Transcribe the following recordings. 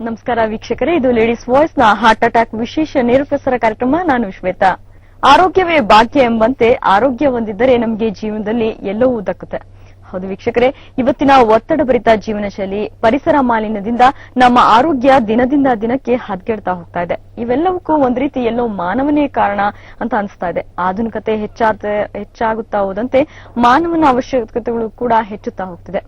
ನಮಸ್ಕಾರ ವೀಕ್ಷಕರೇ, ಇದು ಲೇಡೀಸ್ ವಾಯ್ಸ್ ನ ಹಾರ್ಟ್ ಅಟ್ಯಾಕ್ ವಿಶೇಷ ನೇರಪ್ರಸಾರ ಕಾರ್ಯಕ್ರಮ. ನಾನು ಶ್ವೇತಾ. ಆರೋಗ್ಯವೇ ಭಾಗ್ಯ ಎಂಬಂತೆ ಆರೋಗ್ಯ ಹೊಂದಿದ್ದರೆ ನಮಗೆ ಜೀವನದಲ್ಲಿ ಎಲ್ಲವೂ ದಕ್ಕುತ್ತೆ. ಹೌದು ವೀಕ್ಷಕರೇ, ಇವತ್ತಿನ ಒತ್ತಡಭರಿತ ಜೀವನ ಶೈಲಿ, ಪರಿಸರ ಮಾಲಿನ್ಯದಿಂದ ನಮ್ಮ ಆರೋಗ್ಯ ದಿನದಿಂದ ದಿನಕ್ಕೆ ಹದಗೆಡ್ತಾ ಹೋಗ್ತಾ ಇದೆ. ಇವೆಲ್ಲವಕ್ಕೂ ಒಂದ್ ರೀತಿ ಎಲ್ಲೋ ಮಾನವನೇ ಕಾರಣ ಅಂತ ಅನಿಸ್ತಾ ಇದೆ. ಆಧುನಿಕತೆ ಹೆಚ್ಚಾಗುತ್ತಾ ಹೋದಂತೆ ಮಾನವನ ಅವಶ್ಯಕತೆಗಳು ಕೂಡ ಹೆಚ್ಚುತ್ತಾ ಹೋಗ್ತಿದೆ.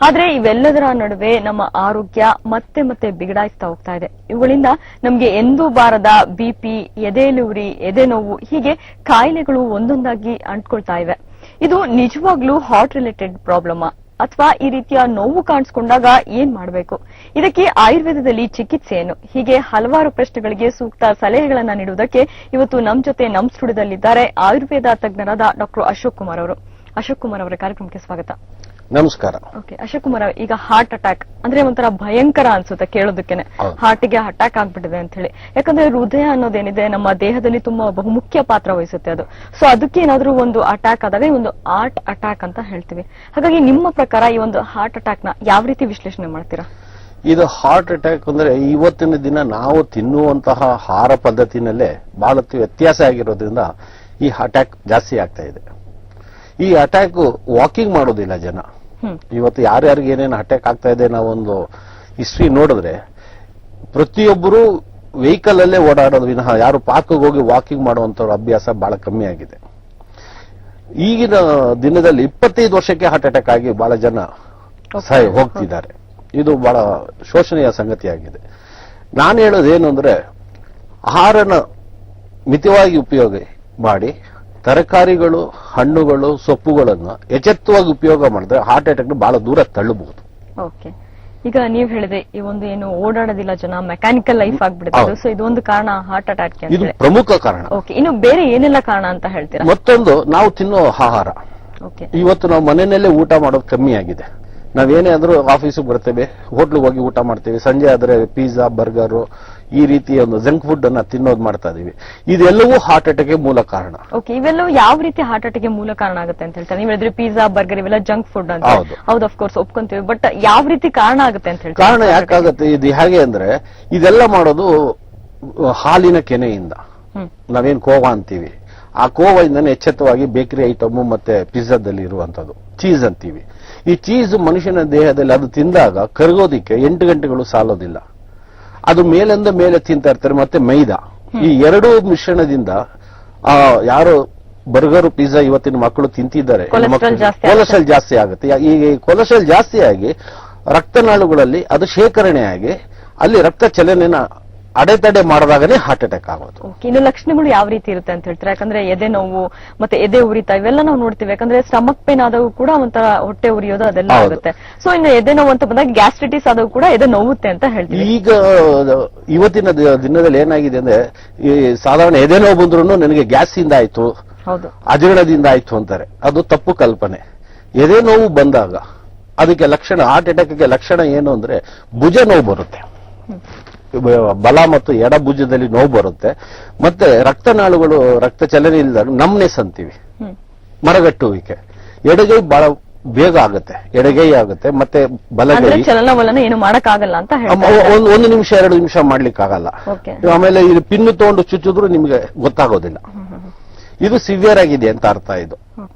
ಆದ್ರೆ ಇವೆಲ್ಲದರ ನಡುವೆ ನಮ್ಮ ಆರೋಗ್ಯ ಮತ್ತೆ ಮತ್ತೆ ಬಿಗಡಾಯಿಸ್ತಾ ಹೋಗ್ತಾ ಇದೆ. ಇವುಗಳಿಂದ ನಮ್ಗೆ ಎಂದೂ ಬಾರದ ಬಿಪಿ, ಎದೆಯುರಿ, ಎದೆ ನೋವು, ಹೀಗೆ ಕಾಯಿಲೆಗಳು ಒಂದೊಂದಾಗಿ ಅಂಟ್ಕೊಳ್ತಾ ಇವೆ. ಇದು ನಿಜವಾಗ್ಲೂ ಹಾರ್ಟ್ ರಿಲೇಟೆಡ್ ಪ್ರಾಬ್ಲಮ್ ಅಥವಾ ಈ ರೀತಿಯ ನೋವು ಕಾಣಿಸ್ಕೊಂಡಾಗ ಏನ್ ಮಾಡಬೇಕು, ಇದಕ್ಕೆ ಆಯುರ್ವೇದದಲ್ಲಿ ಚಿಕಿತ್ಸೆ ಏನು, ಹೀಗೆ ಹಲವಾರು ಪ್ರಶ್ನೆಗಳಿಗೆ ಸೂಕ್ತ ಸಲಹೆಗಳನ್ನ ನೀಡುವುದಕ್ಕೆ ಇವತ್ತು ನಮ್ ಜೊತೆ ನಮ್ ಸ್ಟುಡಿಯೋದಲ್ಲಿದ್ದಾರೆ ಆಯುರ್ವೇದ ತಜ್ಞರಾದ ಡಾಕ್ಟರ್ ಅಶೋಕ್ ಕುಮಾರ್ ಅವರು. ಅಶೋಕ್ ಕುಮಾರ್ ಅವರ ಕಾರ್ಯಕ್ರಮಕ್ಕೆ ಸ್ವಾಗತ. ನಮಸ್ಕಾರ. ಓಕೆ ಅಶೋಕ್ ಕುಮಾರ್, ಈಗ ಹಾರ್ಟ್ ಅಟ್ಯಾಕ್ ಅಂದ್ರೆ ಒಂಥರ ಭಯಂಕರ ಅನ್ಸುತ್ತೆ ಕೇಳೋದಕ್ಕೇನೆ. ಹಾರ್ಟ್ಗೆ ಅಟ್ಯಾಕ್ ಆಗ್ಬಿಟ್ಟಿದೆ ಅಂತ ಹೇಳಿ. ಯಾಕಂದ್ರೆ ಹೃದಯ ಅನ್ನೋದೇನಿದೆ ನಮ್ಮ ದೇಹದಲ್ಲಿ ತುಂಬಾ ಬಹುಮುಖ್ಯ ಪಾತ್ರ ವಹಿಸುತ್ತೆ ಅದು. ಸೊ ಅದಕ್ಕೆ ಏನಾದ್ರೂ ಒಂದು ಅಟ್ಯಾಕ್ ಆದಾಗ ಒಂದು ಹಾರ್ಟ್ ಅಟ್ಯಾಕ್ ಅಂತ ಹೇಳ್ತೀವಿ. ಹಾಗಾಗಿ ನಿಮ್ಮ ಪ್ರಕಾರ ಈ ಒಂದು ಹಾರ್ಟ್ ಅಟ್ಯಾಕ್ ನ ಯಾವ ರೀತಿ ವಿಶ್ಲೇಷಣೆ ಮಾಡ್ತೀರಾ? ಇದು ಹಾರ್ಟ್ ಅಟ್ಯಾಕ್ ಅಂದ್ರೆ ಇವತ್ತಿನ ದಿನ ನಾವು ತಿನ್ನುವಂತಹ ಆಹಾರ ಪದ್ಧತಿನಲ್ಲೇ ಬಹಳ ವ್ಯತ್ಯಾಸ ಆಗಿರೋದ್ರಿಂದ ಈ ಅಟ್ಯಾಕ್ ಜಾಸ್ತಿ ಆಗ್ತಾ ಇದೆ. ಈ ಅಟ್ಯಾಕ್ ವಾಕಿಂಗ್ ಮಾಡೋದಿಲ್ಲ ಜನ. ಇವತ್ತು ಯಾರ್ಯಾರಿಗೆ ಏನೇನು ಅಟ್ಯಾಕ್ ಆಗ್ತಾ ಇದೆ, ನಾವೊಂದು ಹಿಸ್ಟ್ರಿ ನೋಡಿದ್ರೆ ಪ್ರತಿಯೊಬ್ಬರು ವೆಹಿಕಲ್ ಅಲ್ಲೇ ಓಡಾಡೋದು ವಿನಃ ಯಾರು ಪಾರ್ಕ್ಗೆ ಹೋಗಿ ವಾಕಿಂಗ್ ಮಾಡುವಂತ ಅಭ್ಯಾಸ ಬಹಳ ಕಮ್ಮಿ ಆಗಿದೆ. ಈಗಿನ ದಿನದಲ್ಲಿ 25 ವರ್ಷಕ್ಕೆ ಹಾರ್ಟ್ ಅಟ್ಯಾಕ್ ಆಗಿ ಬಹಳ ಜನ ಹೋಗ್ತಿದ್ದಾರೆ. ಇದು ಬಹಳ ಶೋಷಣೀಯ ಸಂಗತಿಯಾಗಿದೆ. ನಾನು ಹೇಳೋದೇನು ಅಂದ್ರೆ, ಆಹಾರನ ಮಿತವಾಗಿ ಉಪಯೋಗ ಮಾಡಿ ತರಕಾರಿಗಳು, ಹಣ್ಣುಗಳು, ಸೊಪ್ಪುಗಳನ್ನು ಎಚ್ಚೆತ್ತವಾಗಿ ಉಪಯೋಗ ಮಾಡಿದ್ರೆ ಹಾರ್ಟ್ ಅಟ್ಯಾಕ್ ಬಹಳ ದೂರ ತಳ್ಳಬಹುದು. ಓಕೆ, ಈಗ ನೀವ್ ಹೇಳಿದ್ರೆ ಈ ಒಂದು ಏನು ಓಡಾಡೋದಿಲ್ಲ ಜನ, ಮೆಕ್ಯಾನಿಕಲ್ ಲೈಫ್ ಆಗ್ಬಿಡುತ್ತೆ. ಸೊ ಇದೊಂದು ಕಾರಣ ಹಾರ್ಟ್ ಅಟ್ಯಾಕ್, ಇದು ಪ್ರಮುಖ ಕಾರಣ. ಓಕೆ, ಇನ್ನು ಬೇರೆ ಏನೆಲ್ಲ ಕಾರಣ ಅಂತ ಹೇಳ್ತೀರಾ? ಮತ್ತೊಂದು, ನಾವು ತಿನ್ನೋ ಆಹಾರ. ಇವತ್ತು ನಾವು ಮನೆಯಲ್ಲೇ ಊಟ ಮಾಡೋದು ಕಮ್ಮಿ ಆಗಿದೆ. ನಾವೇನೇ ಆದ್ರೂ ಆಫೀಸಿಗೆ ಬರ್ತೇವೆ, ಹೋಟ್ಲಿಗೆ ಹೋಗಿ ಊಟ ಮಾಡ್ತೇವೆ. ಸಂಜೆ ಆದ್ರೆ ಪಿಜ್ಜಾ, ಬರ್ಗರ್, ಈ ರೀತಿಯ ಒಂದು ಜಂಕ್ ಫುಡ್ ಅನ್ನ ತಿನ್ನೋದು ಮಾಡ್ತಾ ಇದೀವಿ. ಇದೆಲ್ಲವೂ ಹಾರ್ಟ್ ಅಟ್ಯಾಕ್ ಮೂಲ ಕಾರಣ. ಓಕೆ, ಇವೆಲ್ಲವೂ ಯಾವ ರೀತಿ ಹಾರ್ಟ್ ಅಟ್ಯಾಕ್ ಮೂಲ ಕಾರಣ ಆಗುತ್ತೆ ಅಂತ ಹೇಳ್ತಾರೆ? ನೀವು ಹೇಳಿದ್ರೆ ಪಿಜ್ಜಾ, ಬರ್ಗರ್ ಇವೆಲ್ಲ ಜಂಕ್ ಫುಡ್ ಅಂತ. ಹೌದು, ಆಫ್ ಕೋರ್ಸ್ ಒಪ್ಕೊಂತೀವಿ. ಬಟ್ ಯಾವ ರೀತಿ ಕಾರಣ ಆಗುತ್ತೆ ಅಂತ ಹೇಳ್ತಾರೆ? ಕಾರಣ ಯಾಕಾಗುತ್ತೆ ಇದು ಹೇಗೆ ಅಂದ್ರೆ, ಇದೆಲ್ಲ ಮಾಡೋದು ಹಾಲಿನ ಕೆನೆಯಿಂದ. ನಾವೇನ್ ಕೋವಾ ಅಂತೀವಿ, ಆ ಕೋವಾಯಿಂದನೇ ಎಚ್ಚೆತ್ತವಾಗಿ ಬೇಕರಿ ಐಟಮ್ ಮತ್ತೆ ಪಿಜ್ಜಾದಲ್ಲಿ ಇರುವಂತದ್ದು ಚೀಸ್ ಅಂತೀವಿ. ಈ ಚೀಸ್ ಮನುಷ್ಯನ ದೇಹದಲ್ಲಿ ಅದು ತಿಂದಾಗ ಕರಗೋದಿಕ್ಕೆ 8 ಗಂಟೆಗಳು ಸಾಲೋದಿಲ್ಲ. ಅದು ಮೇಲಿಂದ ಮೇಲೆ ತಿಂತಾ ಇರ್ತಾರೆ. ಮತ್ತೆ ಮೈದಾ, ಈ ಎರಡೂ ಮಿಶ್ರಣದಿಂದ ಯಾರು ಬರ್ಗರ್, ಪಿಜ್ಜಾ ಇವತ್ತಿನ ಮಕ್ಕಳು ತಿಂತಿದ್ದಾರೆ, ಕೊಲೆಸ್ಟ್ರಾಲ್ ಜಾಸ್ತಿ ಆಗುತ್ತೆ. ಈ ಕೊಲೆಸ್ಟ್ರಾಲ್ ಜಾಸ್ತಿ ಆಗಿ ರಕ್ತನಾಳುಗಳಲ್ಲಿ ಅದು ಶೇಖರಣೆ ಆಗಿ ಅಲ್ಲಿ ರಕ್ತ ಚಲನೆನ ಅಡೆತಡೆ ಮಾಡಿದಾಗನೇ ಹಾರ್ಟ್ ಅಟ್ಯಾಕ್ ಆಗೋದು. ಇನ್ನು ಲಕ್ಷಣಗಳು ಯಾವ ರೀತಿ ಇರುತ್ತೆ ಅಂತ ಹೇಳ್ತಾರೆ? ಯಾಕಂದ್ರೆ ಎದೆ ನೋವು ಮತ್ತೆ ಎದೆ ಉರಿತ ಇವೆಲ್ಲ ನಾವು ನೋಡ್ತೀವಿ. ಯಾಕಂದ್ರೆ ಸ್ಟಮಕ್ ಪೇನ್ ಆದಾಗ ಕೂಡ ಒಂಥರ ಹೊಟ್ಟೆ ಉರಿಯೋದು ಅದೆಲ್ಲ ಆಗುತ್ತೆ. ಸೊ ಇನ್ನು ಎದೆ ನೋವು ಅಂತ ಬಂದಾಗ ಗ್ಯಾಸ್ಟ್ರಿಟಿಸ್ ಆದಾಗ ಕೂಡ ಎದೆ ನೋವುತ್ತೆ ಅಂತ ಹೇಳ್ತೀವಿ. ಈಗ ಇವತ್ತಿನ ದಿನದಲ್ಲಿ ಏನಾಗಿದೆ ಅಂದ್ರೆ, ಈ ಸಾಧಾರಣ ಎದೆ ನೋವು ಬಂದ್ರು ನನಗೆ ಗ್ಯಾಸ್ ಇಂದ ಆಯ್ತು, ಅಜೀರ್ಣದಿಂದ ಆಯ್ತು ಅಂತಾರೆ. ಅದು ತಪ್ಪು ಕಲ್ಪನೆ. ಎದೆ ನೋವು ಬಂದಾಗ ಅದಕ್ಕೆ ಲಕ್ಷಣ, ಹಾರ್ಟ್ ಅಟ್ಯಾಕ್ಗೆ ಲಕ್ಷಣ ಏನು ಅಂದ್ರೆ ಭುಜ ನೋವು ಬರುತ್ತೆ, ಬಲ ಮತ್ತು ಎಡ ಭುಜದಲ್ಲಿ ನೋವು ಬರುತ್ತೆ. ಮತ್ತೆ ರಕ್ತನಾಳುಗಳು ರಕ್ತ ಚಲನೆ ಇಲ್ಲದಾಗ ನಮ್ನೆಸ್ ಅಂತೀವಿ, ಮರಗಟ್ಟುವಿಕೆ. ಎಡಗೈ ಬಹಳ ಬೇಗ ಆಗುತ್ತೆ, ಎಡಗೈ ಆಗುತ್ತೆ. ಮತ್ತೆ ಬಲಗೈ ಚಲನವಲನ ಏನು ಮಾಡಕ್ಕಾಗಲ್ಲ ಅಂತ 1 ನಿಮಿಷ 2 ನಿಮಿಷ ಮಾಡ್ಲಿಕ್ಕಾಗಲ್ಲ. ಆಮೇಲೆ ಇಲ್ಲಿ ಪಿನ್ನು ತಗೊಂಡು ಚುಚ್ಚಿದ್ರು ನಿಮ್ಗೆ ಗೊತ್ತಾಗೋದಿಲ್ಲ. ಇದು ಸಿವಿಯರ್ ಆಗಿದೆ ಅಂತ ಅರ್ಥ. ಇದು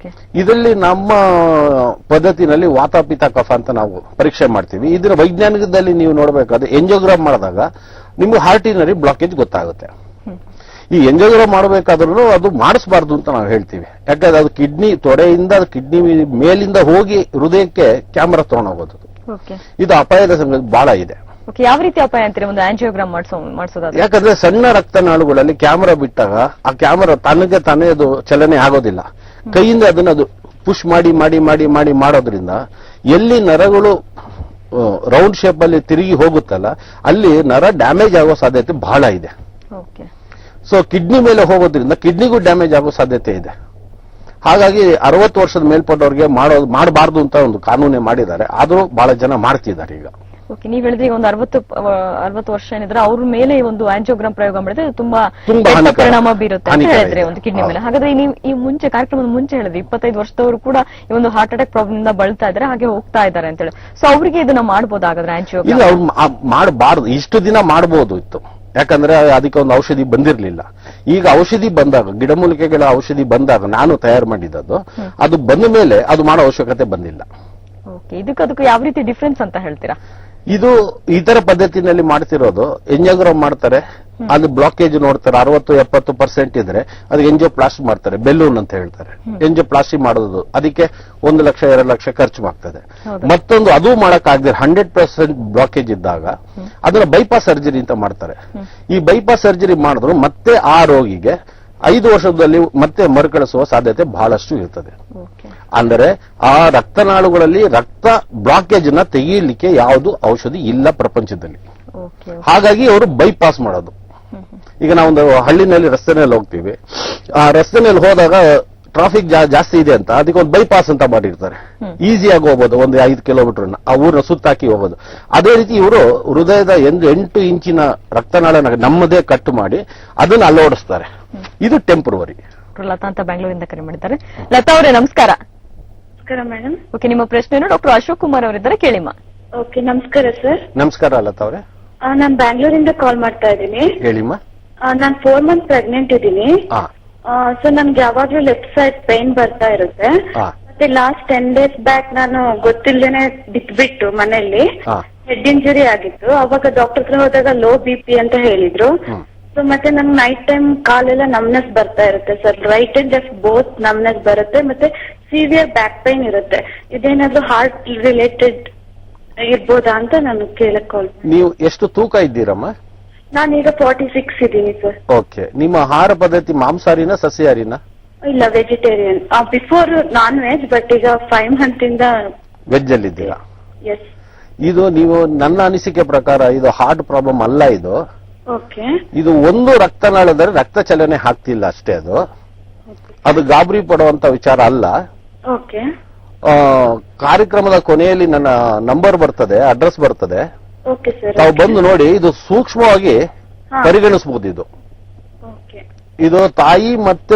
ಇದರಲ್ಲಿ ನಮ್ಮ ಪದ್ಧತಿನಲ್ಲಿ ವಾತಾಪಿತ ಕಫ ಅಂತ ನಾವು ಪರೀಕ್ಷೆ ಮಾಡ್ತೀವಿ. ಇದರ ವೈಜ್ಞಾನಿಕದಲ್ಲಿ ನೀವು ನೋಡಬೇಕಾದ್ರೆ ಎಂಜಿಯೋಗ್ರಾಮ್ ಮಾಡಿದಾಗ ನಿಮ್ಗೆ ಹಾರ್ಟಿನರಿ ಬ್ಲಾಕೇಜ್ ಗೊತ್ತಾಗುತ್ತೆ. ಈ ಎಂಜಿಯೋಗ್ರಾಮ್ ಮಾಡಬೇಕಾದ್ರೂ ಅದು ಮಾಡಿಸಬಾರ್ದು ಅಂತ ನಾವು ಹೇಳ್ತೀವಿ. ಯಾಕಂದ್ರೆ ಅದು ಕಿಡ್ನಿ ತೊಡೆಯಿಂದ, ಕಿಡ್ನಿ ಮೇಲಿಂದ ಹೋಗಿ ಹೃದಯಕ್ಕೆ ಕ್ಯಾಮರಾ ತಗೊಂಡೋಗೋದು. ಇದು ಅಪಾಯದ ಸಂಗತಿ ಬಹಳ ಇದೆ. ಯಾವ ರೀತಿ ಅಪಾಯ ಅಂತೀರಿ ಒಂದು ಆಂಜಿಯೋಗ್ರಾಮ್ ಮಾಡಿಸೋದು? ಯಾಕಂದ್ರೆ ಸಣ್ಣ ರಕ್ತನಾಳುಗಳಲ್ಲಿ ಕ್ಯಾಮರಾ ಬಿಟ್ಟಾಗ ಆ ಕ್ಯಾಮರಾ ತನಗೆ ತಾನೇ ಅದು ಚಲನೆ ಆಗೋದಿಲ್ಲ. ಕೈಯಿಂದ ಅದನ್ನ ಅದು ಪುಷ್ ಮಾಡಿ ಮಾಡಿ ಮಾಡಿ ಮಾಡಿ ಮಾಡೋದ್ರಿಂದ ಎಲ್ಲಿ ನರಗಳು ರೌಂಡ್ ಶೇಪ್ ಅಲ್ಲಿ ತಿರುಗಿ ಹೋಗುತ್ತಲ್ಲ, ಅಲ್ಲಿ ನರ ಡ್ಯಾಮೇಜ್ ಆಗೋ ಸಾಧ್ಯತೆ ಬಹಳ ಇದೆ. ಸೊ ಕಿಡ್ನಿ ಮೇಲೆ ಹೋಗೋದ್ರಿಂದ ಕಿಡ್ನಿಗೂ ಡ್ಯಾಮೇಜ್ ಆಗೋ ಸಾಧ್ಯತೆ ಇದೆ. ಹಾಗಾಗಿ 60 ವರ್ಷದ ಮೇಲ್ಪಟ್ಟವ್ರಿಗೆ ಮಾಡಬಾರ್ದು ಅಂತ ಒಂದು ಕಾನೂನೇ ಮಾಡಿದ್ದಾರೆ. ಆದ್ರೂ ಬಹಳ ಜನ ಮಾಡ್ತಿದ್ದಾರೆ ಈಗ. ಓಕೆ, ನೀವ್ ಹೇಳಿದ್ರೆ ಈಗ ಒಂದು 60 ವರ್ಷ ಏನಿದ್ರೆ ಅವ್ರ ಮೇಲೆ ಈ ಒಂದು ಆಂಜಿಯೋಗ್ರಾಮ್ ಪ್ರಯೋಗ ಮಾಡಿದ್ರೆ ಅದು ತುಂಬಾ ತುಂಬಾ ಕೆಟ್ಟ ಹಾನಿಕರ. ಪರಿಣಾಮ ಬೀರುತ್ತೆ ಅಂತ ಹಾನಿಕರ ಹೇಳಿದ್ರೆ ಇದೆ. ಒಂದು ಕಿಡ್ನಿ ಮೇಲೆ. ಹೌದು. ಹಾಗಾದ್ರೆ ನೀವು ಈ ಮುಂಚೆ ಕಾರ್ಯಕ್ರಮದ ಮುಂಚೆ ಹೇಳಿದ್ರಿ 25 ವರ್ಷದವರು ಕೂಡ ಈ ಒಂದು ಹಾರ್ಟ್ ಅಟ್ಯಾಕ್ ಪ್ರಾಬ್ಲಮ್ ಇಂದ ಬಳಲ್ತಾ ಇದ್ದಾರೆ, ಹಾಗೆ ಹೋಗ್ತಾ ಇದ್ದಾರೆ ಅಂತ ಹೇಳಿ. ಸೊ ಅವ್ರಿಗೆ ಇದನ್ನ ಮಾಡ್ಬೋದು ಹಾಗಾದ್ರೆ ಇಲ್ಲ, ಆಂಜಿಯೋಗ್ರಾಮ್? ಅವ್ರು ಮಾಡಬಾರ್ದು. ಇಷ್ಟು ದಿನ ಮಾಡಬಹುದು ಇತ್ತು, ಯಾಕಂದ್ರೆ ಅದಕ್ಕೆ ಒಂದು ಔಷಧಿ ಬಂದಿರಲಿಲ್ಲ. ಈಗ ಔಷಧಿ ಬಂದಾಗ, ಗಿಡಮೂಲಿಕೆಗಳ ಔಷಧಿ ಬಂದಾಗ ನಾನು ತಯಾರು ಮಾಡಿದ್ದದು, ಅದು ಬಂದ ಮೇಲೆ ಅದು ಮಾಡೋ ಅವಶ್ಯಕತೆ ಬಂದಿಲ್ಲ. ಓಕೆ, ಇದಕ್ಕೂ ಯಾವ ರೀತಿ ಡಿಫ್ರೆನ್ಸ್ ಅಂತ ಹೇಳ್ತೀರಾ? ಇದು ಇತರ ಪದ್ಧತಿನಲ್ಲಿ ಮಾಡ್ತಿರೋದು, ಎಂಜಿಯೋಗ್ರಾಮ್ ಮಾಡ್ತಾರೆ, ಅದು ಬ್ಲಾಕೇಜ್ ನೋಡ್ತಾರೆ, 60-70% ಇದ್ರೆ ಅದಕ್ಕೆ ಎಂಜಿಯೋಪ್ಲಾಸ್ಟಿ ಮಾಡ್ತಾರೆ, ಬೆಲೂನ್ ಅಂತ ಹೇಳ್ತಾರೆ. ಎಂಜಿಯೋಪ್ಲಾಸ್ಟಿ ಮಾಡೋದು ಅದಕ್ಕೆ 1 ಲಕ್ಷ 2 ಲಕ್ಷ ಖರ್ಚು ಆಗ್ತದೆ. ಮತ್ತೊಂದು ಅದು ಮಾಡಕ್ಕಾಗದೆ 100% ಬ್ಲಾಕೇಜ್ ಇದ್ದಾಗ ಅದನ್ನ ಬೈಪಾಸ್ ಸರ್ಜರಿ ಅಂತ ಮಾಡ್ತಾರೆ. ಈ ಬೈಪಾಸ್ ಸರ್ಜರಿ ಮಾಡಿದ್ರು ಮತ್ತೆ ಆ ರೋಗಿಗೆ 5 ವರ್ಷದಲ್ಲಿ ಮತ್ತೆ ಮರುಕಳಿಸುವ ಸಾಧ್ಯತೆ ಬಹಳಷ್ಟು ಇರ್ತದೆ. ಅಂದರೆ ಆ ರಕ್ತನಾಳುಗಳಲ್ಲಿ ರಕ್ತ ಬ್ಲಾಕೇಜ್ ನ ತೆಗೆಯಲಿಕ್ಕೆ ಯಾವುದು ಔಷಧಿ ಇಲ್ಲ ಪ್ರಪಂಚದಲ್ಲಿ. ಹಾಗಾಗಿ ಅವರು ಬೈಪಾಸ್ ಮಾಡೋದು. ಈಗ ನಾವೊಂದು ಹಳ್ಳಿನಲ್ಲಿ ರಸ್ತೆನಲ್ಲಿ ಹೋಗ್ತೀವಿ, ಆ ರಸ್ತೆನಲ್ಲಿ ಹೋದಾಗ ಟ್ರಾಫಿಕ್ ಜಾಸ್ತಿ ಇದೆ ಅಂತ ಅದಕ್ಕೆ ಒಂದು ಬೈಪಾಸ್ ಅಂತ ಮಾಡಿರ್ತಾರೆ, ಈಸಿಯಾಗಿ ಹೋಗ್ಬೋದು, ಒಂದು 5 ಕಿಲೋಮೀಟರ್ ಆ ಊರನ್ನ ಸುತ್ತಾಕಿ ಹೋಗೋದು. ಅದೇ ರೀತಿ ಇವರು ಹೃದಯದ 8 ಇಂಚಿನ ರಕ್ತನಾಳನ ನಮ್ಮದೇ ಕಟ್ ಮಾಡಿ ಅದನ್ನ ಅಲೋಡಿಸ್ತಾರೆ. ಇದು ಟೆಂಪರವರಿ. ಲತಾ ಅಂತ ಬೆಂಗಳೂರಿಂದ ಕರೆ ಮಾಡಿದ್ದಾರೆ. ಲತಾ ಅವರೇ ನಮಸ್ಕಾರ. ನಮಸ್ಕಾರ ಮೇಡಮ್. ಓಕೆ, ನಿಮ್ಮ ಪ್ರಶ್ನೆಯನ್ನು ಡಾಕ್ಟರ್ ಅಶೋಕ್ ಕುಮಾರ್ ಅವರಿದ್ದಾರೆ, ಕೇಳಿಮ್ಮ. ಓಕೆ, ನಮಸ್ಕಾರ ಸರ್. ನಮಸ್ಕಾರ ಲತಾ ಅವರೇ. ನಾನು ಬ್ಯಾಂಗ್ಳೂರಿಂದ ಕಾಲ್ ಮಾಡ್ತಾ ಇದ್ದೀನಿ. ಹೇಳಿಮ್ಮ. ನಾನು 4 ಮಂತ್ ಪ್ರೆಗ್ನೆಂಟ್ ಇದ್ದೀನಿ. ಸೊ ನನ್ಗೆ ಯಾವಾಗ್ಲೂ ಲೆಫ್ಟ್ ಸೈಡ್ ಪೈನ್ ಬರ್ತಾ ಇರುತ್ತೆ. ಮತ್ತೆ ಲಾಸ್ಟ್ 10 days ಬ್ಯಾಕ್ ನಾನು ಗೊತ್ತಿಲ್ಲದೇನೆ ಬಿಟ್ಬಿಟ್ಟು ಮನೆಯಲ್ಲಿ ಹೆಡ್ ಇಂಜುರಿ ಆಗಿತ್ತು. ಅವಾಗ ಡಾಕ್ಟರ್ ಹತ್ರ ಹೋದಾಗ ಲೋ BP ಅಂತ ಹೇಳಿದ್ರು. ಸೊ ಮತ್ತೆ ನಂಗೆ ನೈಟ್ ಟೈಮ್ ಕಾಲೆಲ್ಲ ನಮ್ನೆಸ್ ಬರ್ತಾ ಇರುತ್ತೆ sir. Right and left both numbness ಬರುತ್ತೆ, ಮತ್ತೆ ಸಿವಿಯರ್ ಬ್ಯಾಕ್ ಪೈನ್ ಇರುತ್ತೆ. ಇದೇನಾದ್ರೂ ಹಾರ್ಟ್ ರಿಲೇಟೆಡ್ ಇರ್ಬೋದಾ ಅಂತ ನಾನು ಕೇಳಕ್ ಕಾಲ್. ನೀವು ಎಷ್ಟು ತೂಕ ಇದ್ದೀರಮ್ಮ? ನಾನೀಗ 46 ಇದ್ದೀನಿ ಸರ್. ಓಕೆ, ನಿಮ್ಮ ಆಹಾರ ಪದ್ಧತಿ ಮಾಂಸಾಹಾರಿನ ಸಸ್ಯಾಹಾರಿನ? ಇಲ್ಲ, vegetarian. Before non veg, but ಈಗ 5 month ಇಂದ ವೆಜ್ ಅಲ್ಲಿ ಇದ್ದೀರಾ? ಎಸ್. ಇದು ನೀವು, ನನ್ನ ಅನಿಸಿಕೆ ಪ್ರಕಾರ ಇದು ಹಾರ್ಟ್ ಪ್ರಾಬ್ಲಮ್ ಅಲ್ಲ. ಓಕೆ. ಇದು ಒಂದು ರಕ್ತನಾಳದಲ್ಲಿ ರಕ್ತ ಚಲನೆ ಆಗ್ತಿಲ್ಲ ಅಷ್ಟೇ. ಅದು ಗಾಬರಿ ಪಡುವಂತ ವಿಚಾರ ಅಲ್ಲ. ಓಕೆ. ಕಾರ್ಯಕ್ರಮದ ಕೊನೆಯಲ್ಲಿ ನನ್ನ ನಂಬರ್ ಬರ್ತದೆ, ಅಡ್ರೆಸ್ ಬರ್ತದೆ, ಓಕೆ ಸರ್. ತಾವು ಬಂದು ನೋಡಿ. ಇದು ಸೂಕ್ಷ್ಮವಾಗಿ ಪರಿಗಣಿಸಬಹುದು. ಇದು ತಾಯಿ ಮತ್ತೆ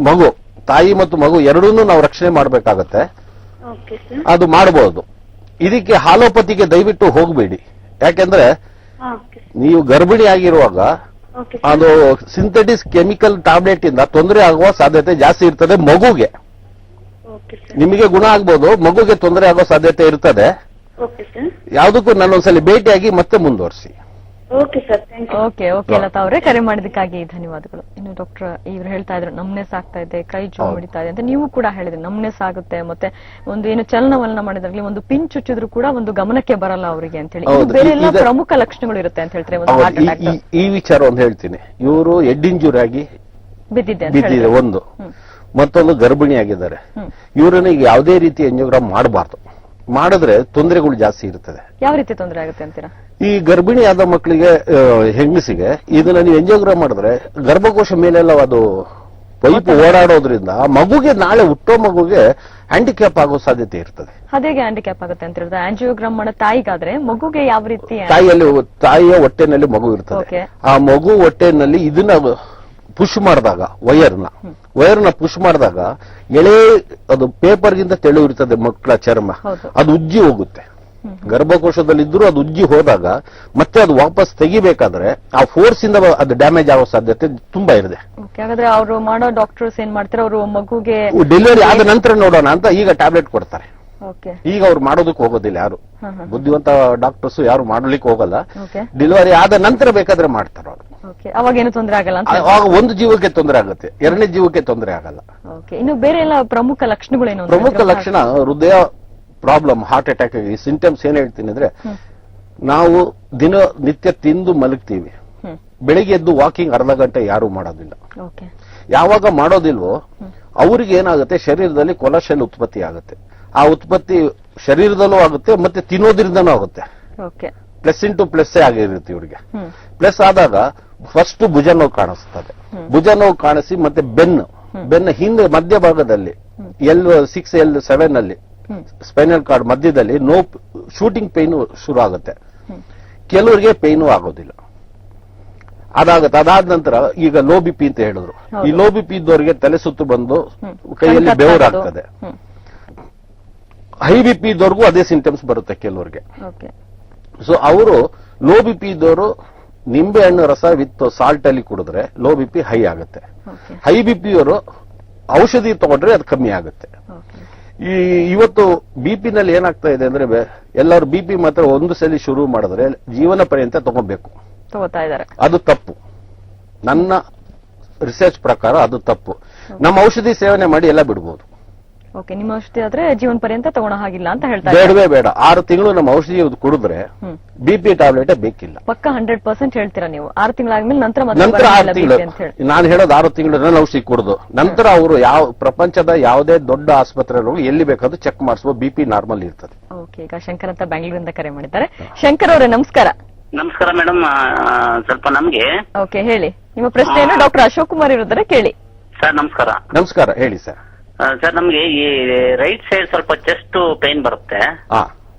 ಮಗು ತಾಯಿ ಮತ್ತು ಮಗು ಎರಡನ್ನೂ ನಾವು ರಕ್ಷಣೆ ಮಾಡಬೇಕಾಗತ್ತೆ. ಅದು ಮಾಡಬಹುದು. ಇದಕ್ಕೆ ಹಾಲೋಪತಿಗೆ ದಯವಿಟ್ಟು ಹೋಗಬೇಡಿ. ಯಾಕೆಂದ್ರೆ ನೀವು ಗರ್ಭಿಣಿ ಆಗಿರುವಾಗ ಅದು ಸಿಂಥೆಟಿಕ್ ಕೆಮಿಕಲ್ ಟ್ಯಾಬ್ಲೆಟ್ ಇಂದ ತೊಂದರೆ ಆಗುವ ಸಾಧ್ಯತೆ ಜಾಸ್ತಿ ಇರ್ತದೆ. ಮಗುಗೆ, ನಿಮಗೆ ಗುಣ ಆಗ್ಬೋದು, ಮಗುಗೆ ತೊಂದರೆ ಆಗೋ ಸಾಧ್ಯತೆ ಇರ್ತದೆ. ಯಾವುದಕ್ಕೂ ನನ್ನೊಂದ್ಸಲಿ ಭೇಟಿಯಾಗಿ ಮತ್ತೆ ಮುಂದುವರಿಸಿ. ಓಕೆ ಲತಾ ಅವರೇ, ಕರೆ ಮಾಡಿದಕ್ಕಾಗಿ ಧನ್ಯವಾದಗಳು. ಇನ್ನು ಡಾಕ್ಟರ್ ಇವ್ರು ಹೇಳ್ತಾ ಇದ್ರು ನಮ್ನೆಸ್ ಆಗ್ತಾ ಇದೆ, ಕೈ ಜೋಮ್ ಹಿಡಿತಾ ಇದೆ ಅಂತ. ನೀವು ಕೂಡ ಹೇಳಿದ್ರಿ ನಮ್ನೆಸ್ ಆಗುತ್ತೆ, ಮತ್ತೆ ಒಂದು ಏನು ಚಲನವಲನ ಮಾಡಿದಾಗ್ಲಿ ಒಂದು ಪಿನ್ ಚುಚ್ಚಿದ್ರು ಕೂಡ ಒಂದು ಗಮನಕ್ಕೆ ಬರಲ್ಲ ಅವರಿಗೆ ಅಂತ ಹೇಳಿ. ಬೇರೆ ಎಲ್ಲ ಪ್ರಮುಖ ಲಕ್ಷಣಗಳು ಇರುತ್ತೆ ಅಂತ ಹೇಳ್ತಾರೆ ಒಂದು ಹಾರ್ಟ್ ಅಟ್ಯಾಕ್. ಈ ವಿಚಾರ ಒಂದು ಹೇಳ್ತೀನಿ. ಇವರು ಹೆಡ್ ಇಂಜುರಿ ಆಗಿ ಬಿದ್ದಿದೆ ಒಂದು, ಮತ್ತೊಂದು ಗರ್ಭಿಣಿ ಆಗಿದ್ದಾರೆ. ಇವರನ್ನ ಈಗ ಯಾವುದೇ ರೀತಿ ಎಂಜಿಯೋಗ್ರಾಮ್ ಮಾಡಬಾರ್ದು. ಮಾಡಿದ್ರೆ ತೊಂದರೆಗಳು ಜಾಸ್ತಿ ಇರ್ತದೆ. ಯಾವ ರೀತಿ ತೊಂದರೆ ಆಗುತ್ತೆ ಅಂತೀರಾ? ಈ ಗರ್ಭಿಣಿ ಆದ ಮಕ್ಕಳಿಗೆ, ಹೆಂಗಸಿಗೆ ಇದನ್ನ ನೀವು ಎಂಜಿಯೋಗ್ರಾಮ್ ಮಾಡಿದ್ರೆ ಗರ್ಭಕೋಶ ಮೇಲೆಲ್ಲ ಅದು ಪೈಪ್ ಓಡಾಡೋದ್ರಿಂದ ಮಗುಗೆ, ನಾಳೆ ಹುಟ್ಟೋ ಮಗುಗೆ ಹ್ಯಾಂಡಿಕ್ಯಾಪ್ ಆಗೋ ಸಾಧ್ಯತೆ ಇರ್ತದೆ. ಅದೇಗೆ ಹ್ಯಾಂಡಿಕ್ಯಾಪ್ ಆಗುತ್ತೆ ಅಂತ ಹೇಳಿದ್ರೆ ಆಂಜಿಯೋಗ್ರಾಮ್ ಮಾಡೋ ತಾಯಿಗಾದ್ರೆ ಮಗುಗೆ ಯಾವ ರೀತಿ? ತಾಯಿಯ ಹೊಟ್ಟೆನಲ್ಲಿ ಮಗು ಇರ್ತದೆ. ಆ ಮಗು ಹೊಟ್ಟೆನಲ್ಲಿ ಇದನ್ನ ಪುಷ್ ಮಾಡಿದಾಗ, ವೈರ್ನ ಪುಷ್ ಮಾಡಿದಾಗ ಎಳೆ ಅದು ಪೇಪರ್ಗಿಂತ ತೆಳು ಇರ್ತದೆ ಮಕ್ಕಳ ಚರ್ಮ, ಅದು ಉಜ್ಜಿ ಹೋಗುತ್ತೆ. ಗರ್ಭಕೋಶದಲ್ಲಿದ್ದರೂ ಅದು ಉಜ್ಜಿ ಹೋದಾಗ ಮತ್ತೆ ಅದು ವಾಪಸ್ ತೆಗಿಬೇಕಾದ್ರೆ ಆ ಫೋರ್ಸ್ ಇಂದ ಅದು ಡ್ಯಾಮೇಜ್ ಆಗೋ ಸಾಧ್ಯತೆ ತುಂಬಾ ಇದೆ. ಹಾಗಾದ್ರೆ ಅವರು ಮಾಡೋ ಡಾಕ್ಟರ್ಸ್ ಏನ್ ಮಾಡ್ತಾರೆ, ಅವರು ಮಗುಗೆ ಡೆಲಿವರಿ ಆದ ನಂತರ ನೋಡೋಣ ಅಂತ ಈಗ ಟ್ಯಾಬ್ಲೆಟ್ ಕೊಡ್ತಾರೆ. ಈಗ ಅವ್ರು ಮಾಡೋದಕ್ಕೆ ಹೋಗೋದಿಲ್ಲ. ಯಾರು ಬುದ್ಧಿವಂತ ಡಾಕ್ಟರ್ಸ್ ಯಾರು ಮಾಡ್ಲಿಕ್ಕೆ ಹೋಗಲ್ಲ. ಡೆಲಿವರಿ ಆದ ನಂತರ ಬೇಕಾದ್ರೆ ಮಾಡ್ತಾರೆ ಅವರು. ಅವಾಗ ಏನು ತೊಂದರೆ ಆಗಲ್ಲ? ಆಗ ಒಂದು ಜೀವಕ್ಕೆ ತೊಂದರೆ ಆಗುತ್ತೆ, 2ನೇ ಜೀವಕ್ಕೆ ತೊಂದರೆ ಆಗಲ್ಲ. ಇನ್ನು ಬೇರೆ ಎಲ್ಲ ಪ್ರಮುಖ ಲಕ್ಷಣಗಳೇನು? ಪ್ರಮುಖ ಲಕ್ಷಣ ಹೃದಯ ಪ್ರಾಬ್ಲಮ್, ಹಾರ್ಟ್ ಅಟ್ಯಾಕ್ ಆಗಿ ಸಿಂಟಮ್ಸ್ ಏನ್ ಹೇಳ್ತೀನಿ ಅಂದ್ರೆ, ನಾವು ನಿತ್ಯ ತಿಂದು ಮಲಗ್ತೀವಿ, ಬೆಳಿಗ್ಗೆ ಎದ್ದು ವಾಕಿಂಗ್ ಅರ್ಧ ಗಂಟೆ ಯಾರು ಮಾಡೋದಿಲ್ಲ. ಯಾವಾಗ ಮಾಡೋದಿಲ್ವೋ ಅವ್ರಿಗೆ ಏನಾಗುತ್ತೆ, ಶರೀರದಲ್ಲಿ ಕೊಲೆಸ್ಟ್ರಾಲ್ ಉತ್ಪತ್ತಿ ಆಗುತ್ತೆ. ಆ ಉತ್ಪತ್ತಿ ಶರೀರದಲ್ಲೂ ಆಗುತ್ತೆ, ಮತ್ತೆ ತಿನ್ನೋದ್ರಿಂದನೂ ಆಗುತ್ತೆ. ಪ್ಲಸ್ ಇಂಟು ಪ್ಲಸ್ ಆಗಿರುತ್ತೆ ಇವ್ರಿಗೆ. ಪ್ಲಸ್ ಆದಾಗ ಫಸ್ಟ್ ಭುಜ ನೋವು ಕಾಣಿಸ್ತದೆ. ಭುಜ ನೋವು ಕಾಣಿಸಿ ಮತ್ತೆ ಬೆನ್ನ ಹಿಂದೆ ಮಧ್ಯಭಾಗದಲ್ಲಿ L6 L7 ಅಲ್ಲಿ ಸ್ಪೈನಲ್ ಕಾರ್ಡ್ ಮಧ್ಯದಲ್ಲಿ ಶೂಟಿಂಗ್ ಪೈನ್ ಶುರು ಆಗುತ್ತೆ. ಕೆಲವರಿಗೆ ಪೈನು ಆಗೋದಿಲ್ಲ, ಅದಾಗುತ್ತೆ. ಅದಾದ ನಂತರ ಈಗ ಲೋ ಬಿ ಪಿ ಅಂತ ಹೇಳಿದ್ರು. ಈ ಲೋ ಬಿ ಪಿ ಇದ್ದವರಿಗೆ ತಲೆ ಸುತ್ತು ಬಂದು ಕೈಯಲ್ಲಿ ಬೆವರಾಗ್ತದೆ. ಹೈ ಬಿ ಪಿ ಇದ್ದವ್ರಿಗೂ ಅದೇ ಸಿಂಟಮ್ಸ್ ಬರುತ್ತೆ ಕೆಲವರಿಗೆ. ಸೊ ಅವರು ಲೋ ಬಿ ಪಿ ಇದ್ದವರು ನಿಂಬೆ ಹಣ್ಣು ರಸ ವಿತ್ ಸಾಲ್ಟ್ ಅಲ್ಲಿ ಕುಡಿದ್ರೆ ಲೋ ಬಿ ಪಿ ಹೈ ಆಗುತ್ತೆ. ಹೈ ಬಿ ಪಿ ಅವರು ಔಷಧಿ ತಗೊಂಡ್ರೆ ಅದು ಕಮ್ಮಿ ಆಗುತ್ತೆ. ಇವತ್ತು ಬಿಪಿ ನಲ್ಲಿ ಏನಾಗ್ತಾ ಇದೆ ಅಂದ್ರೆ ಎಲ್ಲರೂ ಬಿಪಿ ಮಾತ್ರ ಒಂದು ಸಲ ಶುರು ಮಾಡಿದ್ರೆ ಜೀವನ ಪರ್ಯಂತ ತಗೋಬೇಕು, ಅದು ತಪ್ಪು. ನನ್ನ ರಿಸರ್ಚ್ ಪ್ರಕಾರ ಅದು ತಪ್ಪು. ನಮ್ಮ ಔಷಧಿ ಸೇವನೆ ಮಾಡಿ ಎಲ್ಲ ಬಿಡಬಹುದು. ನಿಮ್ಮ ಔಷಧಿ ಆದ್ರೆ ಜೀವನ ಪರ್ಯಂತ ತಗೊಳ್ಳೋ ಹಾಗಿಲ್ಲ ಅಂತ ಹೇಳ್ತಾರೆ. ಬೇಡವೇ ಬೇಡ. 6 ತಿಂಗಳು ನಮ್ಮ ಔಷಧಿ ಕುಡಿದ್ರೆ ಬಿಪಿ ಟ್ಯಾಬ್ಲೆಟ್ ಬೇಕಿಲ್ಲ. ಪಕ್ಕ 100% ಹೇಳ್ತೀರಾ ನೀವು. 6 ತಿಂಗಳಾದ್ಮೇಲೆ ನಂತರ 6 ತಿಂಗಳು ನಾನು ಹೇಳೋದು 6 ತಿಂಗಳು ನನ್ನ ಔಷಧಿ ಕುಡಿದು ನಂತರ ಅವರು ಯಾವ ಪ್ರಪಂಚದ ಯಾವುದೇ ದೊಡ್ಡ ಆಸ್ಪತ್ರೆ ಎಲ್ಲಿ ಬೇಕಾದ್ರೂ ಚೆಕ್ ಮಾಡಿಸುವ ಬಿಪಿ ನಾರ್ಮಲ್ ಇರ್ತದೆ. ಓಕೆ, ಈಗ ಶಂಕರ್ ಅಂತ ಬೆಂಗಳೂರಿಂದ ಕರೆ ಮಾಡಿದ್ದಾರೆ. ಶಂಕರ್ ಅವರೇ ನಮಸ್ಕಾರ. ನಮಸ್ಕಾರ ಮೇಡಮ್. ಸ್ವಲ್ಪ ನಮ್ಗೆ ಓಕೆ, ಹೇಳಿ ನಿಮ್ಮ ಪ್ರಶ್ನೆಯನ್ನು ಡಾಕ್ಟರ್ ಅಶೋಕ್ ಕುಮಾರ್ ಇರುತ್ತಾರೆ, ಕೇಳಿ. ಸರ್ ನಮಸ್ಕಾರ. ನಮಸ್ಕಾರ, ಹೇಳಿ ಸರ್. ಸರ್ ನಮ್ಗೆ ಈ ರೈಟ್ ಸೈಡ್ ಸ್ವಲ್ಪ ಚೆಸ್ಟ್ ಪೇನ್ ಬರುತ್ತೆ,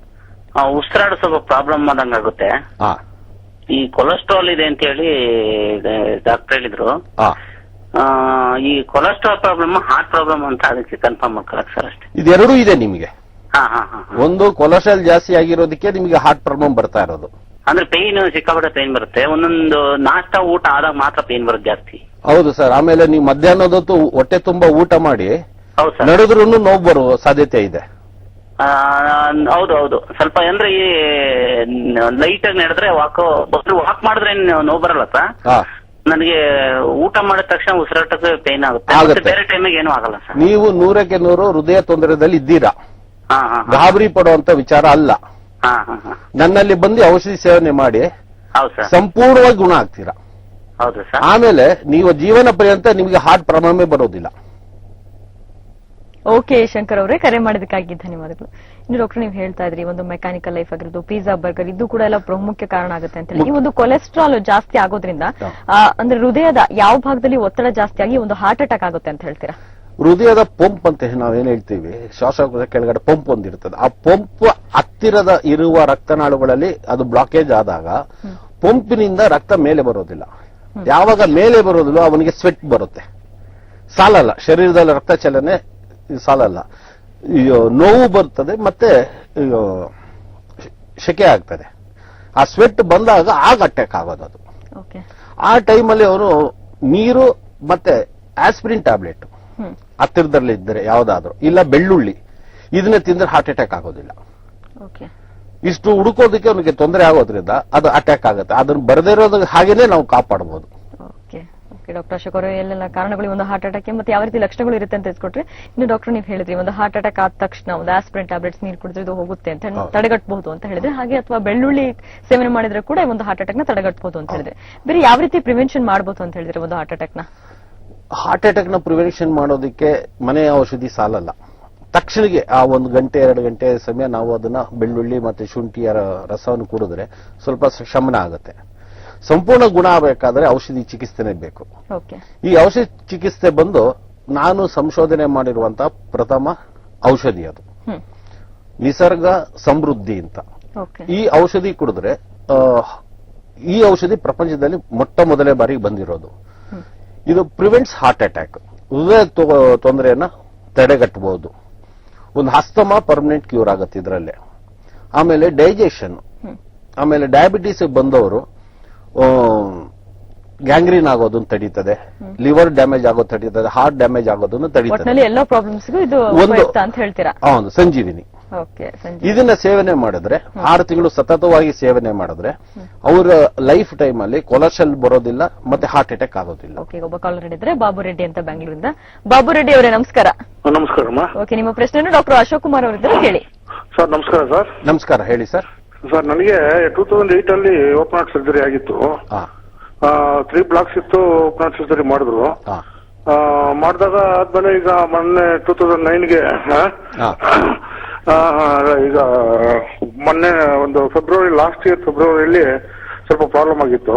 ಉಸಿರಾಡ ಸ್ವಲ್ಪ ಪ್ರಾಬ್ಲಮ್ ಆದಂಗ ಆಗುತ್ತೆ. ಈ ಕೊಲೆಸ್ಟ್ರಾಲ್ ಇದೆ ಅಂತ ಹೇಳಿ ಡಾಕ್ಟರ್ ಹೇಳಿದ್ರು. ಈ ಕೊಲೆಸ್ಟ್ರಾಲ್ ಪ್ರಾಬ್ಲಮ್ ಹಾರ್ಟ್ ಪ್ರಾಬ್ಲಮ್ ಅಂತ ಅದಕ್ಕೆ ಕನ್ಫರ್ಮ್ ಮಾಡ್ಕೊಳಕ್ ಸರ್ ಅಷ್ಟೇ. ಇದೆರಡೂ ಇದೆ ನಿಮಗೆ. ಒಂದು ಕೊಲೆಸ್ಟ್ರಾಲ್ ಜಾಸ್ತಿ ಆಗಿರೋದಕ್ಕೆ ನಿಮಗೆ ಹಾರ್ಟ್ ಪ್ರಾಬ್ಲಮ್ ಬರ್ತಾ ಇರೋದು. ಅಂದ್ರೆ ಪೇನ್ ಸಿಕ್ಕಾಪಟ್ಟೆ ಪೇನ್ ಬರುತ್ತೆ. ಒಂದೊಂದು ನಾಷ್ಟ ಊಟ ಆದಾಗ ಮಾತ್ರ ಪೇನ್ ಬರುತ್ತೆ ಜಾಸ್ತಿ. ಹೌದು ಸರ್. ಆಮೇಲೆ ನೀವು ಮಧ್ಯಾಹ್ನದೊತ್ತು ಹೊಟ್ಟೆ ತುಂಬಾ ಊಟ ಮಾಡಿ ನಡೆದ್ರೂ ನೋವು ಬರುವ ಸಾಧ್ಯತೆ ಇದೆ. ಹೌದು ಸ್ವಲ್ಪ ಅಂದ್ರೆ ಈ ಲೈಟ್ ಆಗಿ ನಡೆದ್ರೆ ವಾಕ್ ಮಾಡಿದ್ರೆ ನೋವು ಬರಲ್ಲ ಸರ್. ನನಗೆ ಊಟ ಮಾಡಿದ ತಕ್ಷಣ ಉಸಿರಾಟಕ್ಕೆ ಪೇನ್ ಆಗುತ್ತೆ, ಬೇರೆ ಟೈಮಿಗೆ ಏನೂ ಆಗಲ್ಲ ಸರ್. ನೀವು 100ಕ್ಕೆ 100 ಹೃದಯ ತೊಂದರೆದಲ್ಲಿ ಇದ್ದೀರಾ, ಗಾಬರಿ ಪಡುವಂತ ವಿಚಾರ ಅಲ್ಲ. ನನ್ನಲ್ಲಿ ಬಂದು ಔಷಧಿ ಸೇವನೆ ಮಾಡಿ ಸಂಪೂರ್ಣವಾಗಿ ಗುಣ ಆಗ್ತೀರಾ. ಹೌದು ಸರ್. ಆಮೇಲೆ ನೀವು ಜೀವನ ಪರ್ಯಂತ ನಿಮಗೆ ಹಾರ್ಟ್ ಪ್ರಾಬ್ಲಮ್ ಬರೋದಿಲ್ಲ. ಓಕೆ ಶಂಕರ್ ಅವರೇ, ಕರೆ ಮಾಡಿದಕ್ಕಾಗಿ ಧನ್ಯವಾದಗಳು. ಇನ್ನು ಡಾಕ್ಟರ್ ನೀವು ಹೇಳ್ತಾ ಇದ್ರಿ ಒಂದು ಮೆಕ್ಯಾನಿಕಲ್ ಲೈಫ್ ಆಗಿರೋದು, ಪಿಜ್ಜಾ ಬರ್ಗರ್ ಇದು ಕೂಡ ಎಲ್ಲ ಪ್ರಮುಖ ಕಾರಣ ಆಗುತ್ತೆ ಅಂತ ಹೇಳಿ. ಈ ಒಂದು ಕೊಲೆಸ್ಟ್ರಾಲ್ ಜಾಸ್ತಿ ಆಗೋದ್ರಿಂದ ಅಂದ್ರೆ ಹೃದಯದ ಯಾವ ಭಾಗದಲ್ಲಿ ಒತ್ತಡ ಜಾಸ್ತಿ ಆಗಿ ಒಂದು ಹಾರ್ಟ್ ಅಟ್ಯಾಕ್ ಆಗುತ್ತೆ ಅಂತ ಹೇಳ್ತೀರಾ? ಹೃದಯದ ಪಂಪ್ ಅಂತ ನಾವೇನ್ ಹೇಳ್ತೀವಿ, ಶ್ವಾಸಕೋಶ ಕೆಳಗಡೆ ಪಂಪ್ ಒಂದಿರ್ತದೆ. ಆ ಪಂಪ್ ಹತ್ತಿರದ ಇರುವ ರಕ್ತನಾಳುಗಳಲ್ಲಿ ಅದು ಬ್ಲಾಕೇಜ್ ಆದಾಗ ಪಂಪಿನಿಂದ ರಕ್ತ ಮೇಲೆ ಬರೋದಿಲ್ಲ. ಯಾವಾಗ ಮೇಲೆ ಬರೋದಿಲ್ಲ ಅವನಿಗೆ ಸ್ವೆಟ್ ಬರುತ್ತೆ, ಸಾಲಲ್ಲ. ಶರೀರದಲ್ಲಿ ರಕ್ತ ಚಲನೆ ಸಾಲಲ್ಲ, ನೋವು ಬರ್ತದೆ, ಮತ್ತೆ ಶೆಕೆ ಆಗ್ತದೆ. ಆ ಸ್ವೆಟ್ ಬಂದಾಗ ಆಗ ಅಟ್ಯಾಕ್ ಆಗೋದು ಅದು. ಆ ಟೈಮಲ್ಲಿ ಅವನು ನೀರು ಮತ್ತೆ ಆಸ್ಪಿರಿನ್ ಟ್ಯಾಬ್ಲೆಟ್ ಹತ್ತಿರದಲ್ಲಿ ಇದ್ದರೆ ಯಾವ್ದಾದ್ರು, ಇಲ್ಲ ಬೆಳ್ಳುಳ್ಳಿ ಇದನ್ನ ತಿಂದ್ರೆ ಹಾರ್ಟ್ ಅಟ್ಯಾಕ್ ಆಗೋದಿಲ್ಲ. ಇಷ್ಟು ಹುಡುಕೋದಕ್ಕೆ ಅವನಿಗೆ ತೊಂದರೆ ಆಗೋದ್ರಿಂದ ಅದು ಅಟ್ಯಾಕ್ ಆಗುತ್ತೆ. ಅದನ್ನು ಬರದೇ ಇರೋದು ಹಾಗೇನೆ ನಾವು ಕಾಪಾಡಬಹುದು. ಡಾಕ್ಟರ್ ಅಶೋಕ್ ಅವರು ಎಲ್ಲೆಲ್ಲ ಕಾರಣಗಳು ಒಂದು ಹಾರ್ಟ್ ಅಟ್ಯಾಕ್ ಮತ್ತೆ ಯಾವ ರೀತಿ ಲಕ್ಷಣಗಳು ಇರುತ್ತೆ ಅಂತ ತಿಳಿಸ್ಕೊಟ್ರೆ, ಇನ್ನು ಡಾಕ್ಟರ್ ನೀವು ಹೇಳಿದ್ರಿ ಒಂದು ಹಾರ್ಟ್ ಅಟ್ಯಾಕ್ ಆದ ತಕ್ಷಣ ಒಂದು ಆಸ್ಪಿರಿನ್ ಟ್ಯಾಬ್ಲೆಟ್ಸ್ ನೀರು ಕುಡಿದ್ರೆ ಇದು ಹೋಗುತ್ತೆ ಅಂತ ತಡೆಗಟ್ಟಬಹುದು ಅಂತ ಹೇಳಿದ್ರೆ, ಹಾಗೆ ಅಥವಾ ಬೆಳ್ಳುಳ್ಳಿ ಸೇವನೆ ಮಾಡಿದ್ರೆ ಕೂಡ ಒಂದು ಹಾರ್ಟ್ ಅಟ್ಯಾಕ್ ನ ತಡೆಗಟ್ಟಬಹುದು ಅಂತ ಹೇಳಿದ್ರೆ, ಬೇರೆ ಯಾವ ರೀತಿ ಪ್ರಿವೆನ್ಷನ್ ಮಾಡಬಹುದು ಅಂತ ಹೇಳಿದ್ರೆ ಒಂದು ಹಾರ್ಟ್ ಅಟ್ಯಾಕ್ ನ? ಹಾರ್ಟ್ ಅಟ್ಯಾಕ್ ನ ಪ್ರಿವೆನ್ಷನ್ ಮಾಡೋದಕ್ಕೆ ಮನೆಯ ಔಷಧಿ ಸಾಲಲ್ಲ. ತಕ್ಷಣಕ್ಕೆ ಆ 1 ಗಂಟೆ 2 ಗಂಟೆ ಸಮಯ ನಾವು ಅದನ್ನ ಬೆಳ್ಳುಳ್ಳಿ ಮತ್ತೆ ಶುಂಠಿಯ ರಸವನ್ನು ಕುಡಿದ್ರೆ ಸ್ವಲ್ಪ ಶಮನ ಆಗುತ್ತೆ. ಸಂಪೂರ್ಣ ಗುಣ ಆಗಬೇಕಾದ್ರೆ ಔಷಧಿ ಚಿಕಿತ್ಸೆನೇ ಬೇಕು. ಈ ಔಷಧಿ ಚಿಕಿತ್ಸೆ ಬಂದು ನಾನು ಸಂಶೋಧನೆ ಮಾಡಿರುವಂತಹ ಪ್ರಥಮ ಔಷಧಿ ಅದು ನಿಸರ್ಗ ಸಮೃದ್ಧಿ ಅಂತ. ಈ ಔಷಧಿ ಕುಡಿದ್ರೆ ಈ ಔಷಧಿ ಪ್ರಪಂಚದಲ್ಲಿ ಮೊದಲೇ ಬಾರಿಗೆ ಬಂದಿರೋದು. ಇದು ಪ್ರಿವೆಂಟ್ಸ್ ಹಾರ್ಟ್ ಅಟ್ಯಾಕ್, ಹೃದಯ ತೊಂದರೆಯನ್ನ ತಡೆಗಟ್ಟಬಹುದು. ಒಂದು ಅಸ್ತಮಾ ಪರ್ಮನೆಂಟ್ ಕ್ಯೂರ್ ಆಗುತ್ತೆ ಇದರಲ್ಲೇ. ಆಮೇಲೆ ಡೈಜೆಷನ್, ಆಮೇಲೆ ಡಯಾಬಿಟಿಸ್ ಬಂದವರು ಗ್ಯಾಂಗ್ರೀನ್ ಆಗೋದನ್ನು ತಡೀತದೆ, ಲಿವರ್ ಡ್ಯಾಮೇಜ್ ಆಗೋದು ತಡೀತದೆ, ಹಾರ್ಟ್ ಡ್ಯಾಮೇಜ್ ಆಗೋದನ್ನು ತಡೀತದೆ. ಎಲ್ಲ ಪ್ರಾಬ್ಲಮ್ಸ್ಗೂ ಇದು ಅಂತ ಹೇಳ್ತೀರಾ? ಹೌದು, ಸಂಜೀವಿನಿ. ಇದನ್ನ ಸೇವನೆ ಮಾಡಿದ್ರೆ 6 ತಿಂಗಳು ಸತತವಾಗಿ ಸೇವನೆ ಮಾಡಿದ್ರೆ ಅವರ ಲೈಫ್ ಟೈಮ್ ಅಲ್ಲಿ ಕೊಲೆಸ್ಟ್ರಾಲ್ ಬರೋದಿಲ್ಲ ಮತ್ತೆ ಹಾರ್ಟ್ ಅಟ್ಯಾಕ್ ಆಗೋದಿಲ್ಲ. ಒಬ್ಬ ಕಾಲರ್ ಹಿಡಿದ್ರೆ ಬಾಬು ರೆಡ್ಡಿ ಅಂತ ಬೆಂಗಳೂರಿಂದ. ಬಾಬು ರೆಡ್ಡಿ ಅವರೇ ನಮಸ್ಕಾರ. ನಮಸ್ಕಾರ. ಓಕೆ, ನಿಮ್ಮ ಪ್ರಶ್ನೆಯನ್ನು ಡಾಕ್ಟರ್ ಅಶೋಕ್ ಕುಮಾರ್ ಅವರಿದ್ದಾರೆ, ಹೇಳಿ. ಸರ್ ನಮಸ್ಕಾರ. ಸರ್ ನಮಸ್ಕಾರ, ಹೇಳಿ ಸರ್. ಸರ್ ನನಗೆ 2008 ಅಲ್ಲಿ ಓಪನ್ ಹಾರ್ಟ್ ಸರ್ಜರಿ ಆಗಿತ್ತು. 3 ಬ್ಲಾಕ್ಸ್ ಇತ್ತು, ಓಪನ್ ಹಾರ್ಟ್ ಸರ್ಜರಿ ಮಾಡಿದ್ರು. ಮಾಡಿದಾಗ ಆದ್ಮೇಲೆ ಈಗ ಮೊನ್ನೆ 2009ಗೆ ಈಗ ಮೊನ್ನೆ ಒಂದು ಲಾಸ್ಟ್ ಇಯರ್ ಫೆಬ್ರವರಿಯಲ್ಲಿ ಸ್ವಲ್ಪ ಪ್ರಾಬ್ಲಮ್ ಆಗಿತ್ತು.